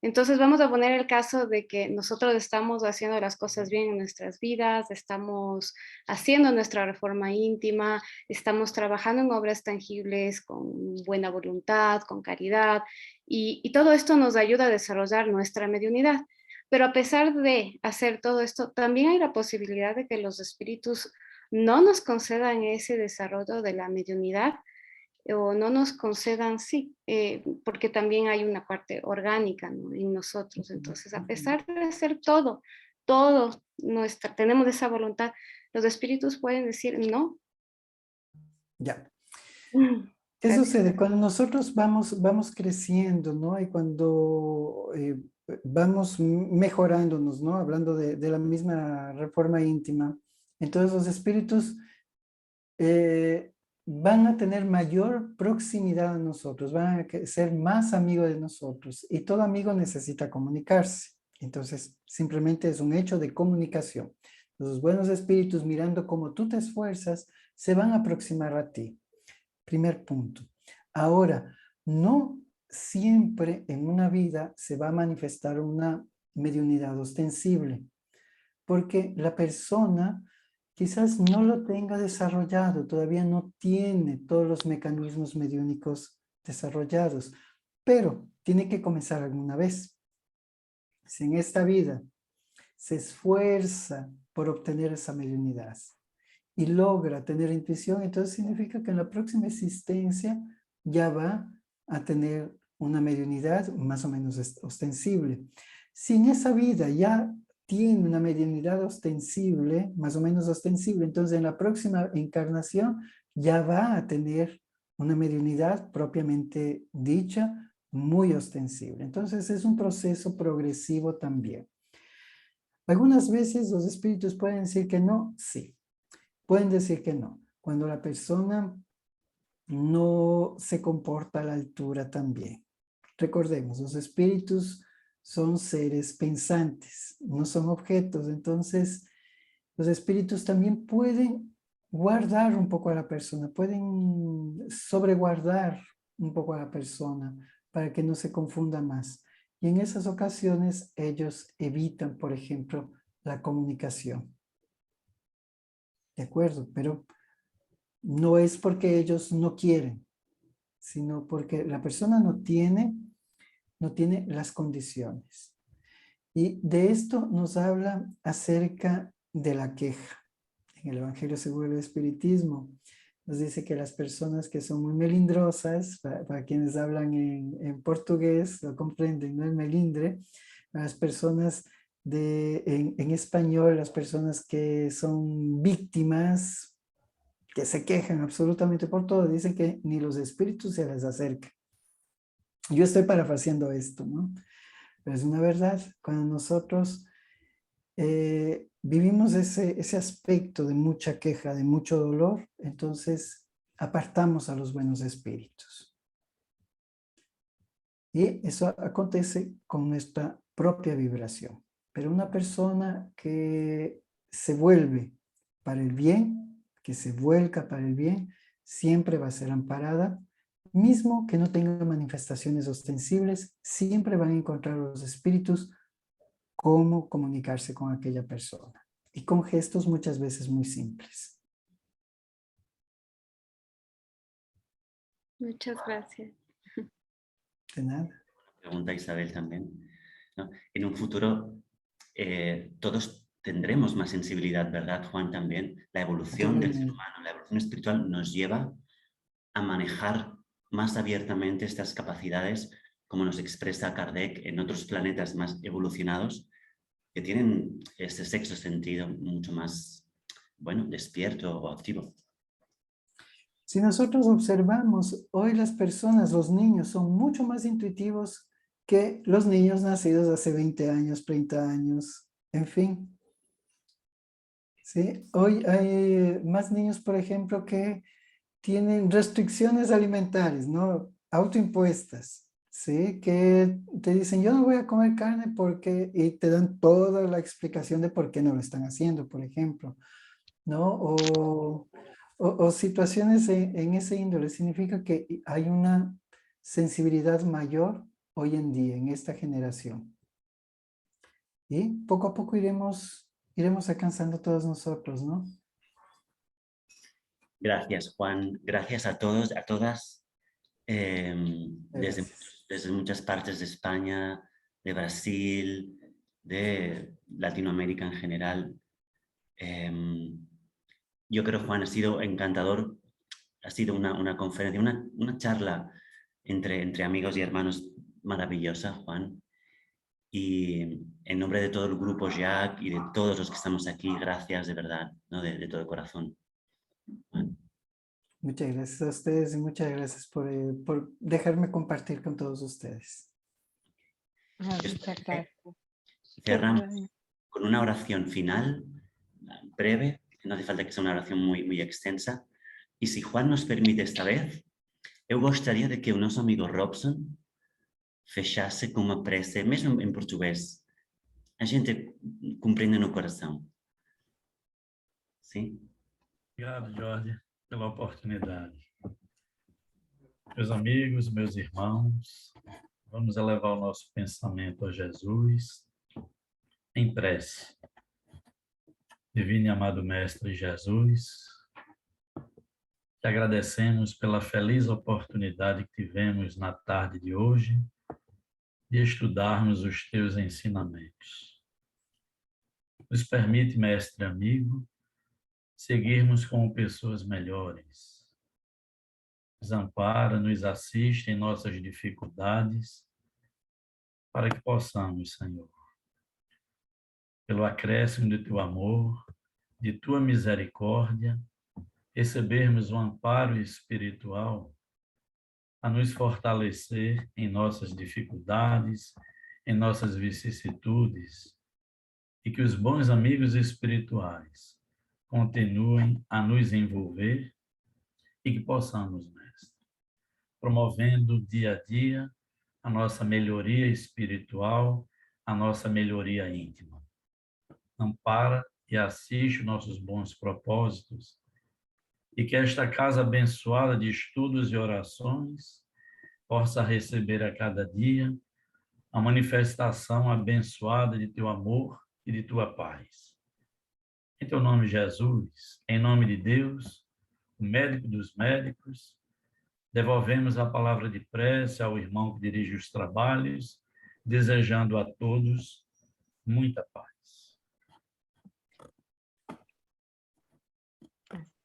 Entonces vamos a poner el caso de que nosotros estamos haciendo las cosas bien en nuestras vidas, estamos haciendo nuestra reforma íntima, estamos trabajando en obras tangibles con buena voluntad, con caridad, y todo esto nos ayuda a desarrollar nuestra mediunidad. Pero a pesar de hacer todo esto, también hay la posibilidad de que los espíritus no nos concedan ese desarrollo de la mediunidad, o no nos concedan, sí, porque también hay una parte orgánica, ¿no?, en nosotros. Entonces, a pesar de hacer todo, tenemos esa voluntad, los espíritus pueden decir no. Ya. ¿Qué sucede? Cuando nosotros vamos creciendo, ¿no? Y cuando vamos mejorándonos, ¿no? Hablando de la misma reforma íntima, entonces los espíritus van a tener mayor proximidad a nosotros, van a ser más amigos de nosotros, y todo amigo necesita comunicarse. Entonces, simplemente es un hecho de comunicación. Los buenos espíritus, mirando cómo tú te esfuerzas, se van a aproximar a ti. Primer punto. Ahora, no siempre en una vida se va a manifestar una mediunidad ostensible, porque la persona quizás no lo tenga desarrollado, todavía no tiene todos los mecanismos mediúnicos desarrollados, pero tiene que comenzar alguna vez. Si en esta vida se esfuerza por obtener esa mediunidad y logra tener intuición, entonces significa que en la próxima existencia ya va a tener una mediunidad más o menos ostensible. Si en esa vida ya tiene una mediunidad ostensible, más o menos ostensible, entonces en la próxima encarnación ya va a tener una mediunidad propiamente dicha, muy ostensible. Entonces es un proceso progresivo también. Algunas veces los espíritus pueden decir que no, sí. Pueden decir que no. Cuando la persona no se comporta a la altura también. Recordemos, los espíritus son seres pensantes, no son objetos. Entonces, los espíritus también pueden guardar un poco a la persona, pueden sobreguardar un poco a la persona para que no se confunda más. Y en esas ocasiones ellos evitan, por ejemplo, la comunicación. ¿De acuerdo? Pero no es porque ellos no quieren, sino porque la persona no tiene las condiciones. Y de esto nos habla acerca de la queja. En el Evangelio según el Espiritismo nos dice que las personas que son muy melindrosas, para quienes hablan en portugués, lo comprenden, no el melindre, las personas en español, las personas que son víctimas, que se quejan absolutamente por todo, dicen que ni los espíritus se les acercan. Yo estoy parafraseando esto, ¿no? Pero es una verdad, cuando nosotros vivimos ese aspecto de mucha queja, de mucho dolor, entonces apartamos a los buenos espíritus. Y eso acontece con nuestra propia vibración. Pero una persona que se vuelve para el bien, que se vuelca para el bien, siempre va a ser amparada, mismo que no tenga manifestaciones ostensibles, siempre van a encontrar los espíritus cómo comunicarse con aquella persona. Y con gestos muchas veces muy simples. Muchas gracias. De nada. Pregunta Isabel también, ¿no? En un futuro todos tendremos más sensibilidad, ¿verdad, Juan? También la evolución del ser humano, la evolución espiritual nos lleva a manejar más abiertamente estas capacidades, como nos expresa Kardec en otros planetas más evolucionados, que tienen este sexto sentido mucho más, bueno, despierto o activo. Si nosotros observamos, hoy las personas, los niños, son mucho más intuitivos que los niños nacidos hace 20 años, 30 años, en fin. ¿Sí? Hoy hay más niños, por ejemplo, que tienen restricciones alimentarias, ¿no? Autoimpuestas, ¿sí? Que te dicen, yo no voy a comer carne porque, y te dan toda la explicación de por qué no lo están haciendo, por ejemplo, ¿no? O situaciones en ese índole. Significa que hay una sensibilidad mayor hoy en día, en esta generación. Y poco a poco iremos alcanzando todos nosotros, ¿no? Gracias, Juan. Gracias a todos, a todas, desde muchas partes de España, de Brasil, de Latinoamérica en general. Yo creo, Juan, ha sido encantador, ha sido una conferencia, una charla entre amigos y hermanos maravillosa, Juan. Y en nombre de todo el grupo Jacques y de todos los que estamos aquí, gracias de verdad, ¿no? de todo corazón. Juan. Muchas gracias a ustedes y muchas gracias por dejarme compartir con todos ustedes. Muchas gracias. Cerramos con una oración final, breve, no hace falta que sea una oración muy extensa. Y si Juan nos permite esta vez, eu gostaria de que o nosso amigo Robson fechasse com uma prece, mesmo em português. A gente compreende no coração. Sim? Obrigado, Jorge, pela oportunidade. Meus amigos, meus irmãos, vamos elevar o nosso pensamento a Jesus em prece. Divino e amado Mestre Jesus, te agradecemos pela feliz oportunidade que tivemos na tarde de hoje de estudarmos os teus ensinamentos. Nos permite, Mestre amigo, seguirmos como pessoas melhores. Nos ampara, nos assiste em nossas dificuldades, para que possamos, Senhor, pelo acréscimo de teu amor, de tua misericórdia, recebermos o amparo espiritual a nos fortalecer em nossas dificuldades, em nossas vicissitudes, e que os bons amigos espirituais continuem a nos envolver e que possamos, Mestre, promovendo dia a dia a nossa melhoria espiritual, a nossa melhoria íntima. Ampara e assiste nossos bons propósitos e que esta casa abençoada de estudos e orações possa receber a cada dia a manifestação abençoada de teu amor e de tua paz. Em teu nome, Jesus, em nome de Deus, o médico dos médicos, Devolvemos a palavra de prece ao irmão que dirige os trabalhos, desejando a todos muita paz.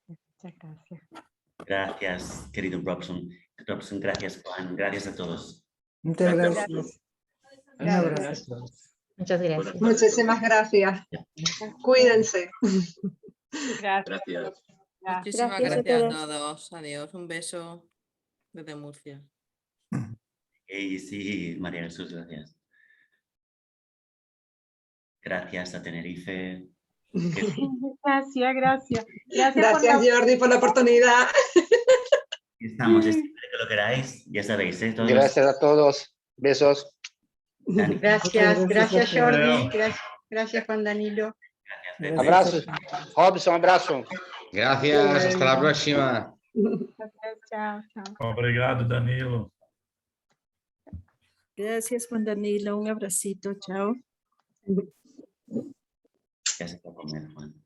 Muchas gracias. Gracias, querido Robson. Robson, gracias, Juan. Gracias a todos. Muchas Gracias. gracias. Un abrazo a todos. Muchas gracias. Muchísimas gracias. Cuídense. Gracias. Muchísimas gracias a todos. Adiós. Un beso desde Murcia. Y sí, María Jesús, gracias. Gracias a Tenerife. Gracias, gracias. Gracias, Jordi, por la oportunidad. Aquí estamos, siempre que lo queráis, ya sabéis. Todos Gracias a todos. Besos. Gracias Jordi. Gracias Juan Danilo. Abrazos. Robson, abrazo. Gracias, hasta la próxima. Chao, chao. Obrigado, Danilo. Gracias, Juan Danilo. Un abracito. Chao. Ya se puede comer, Juan.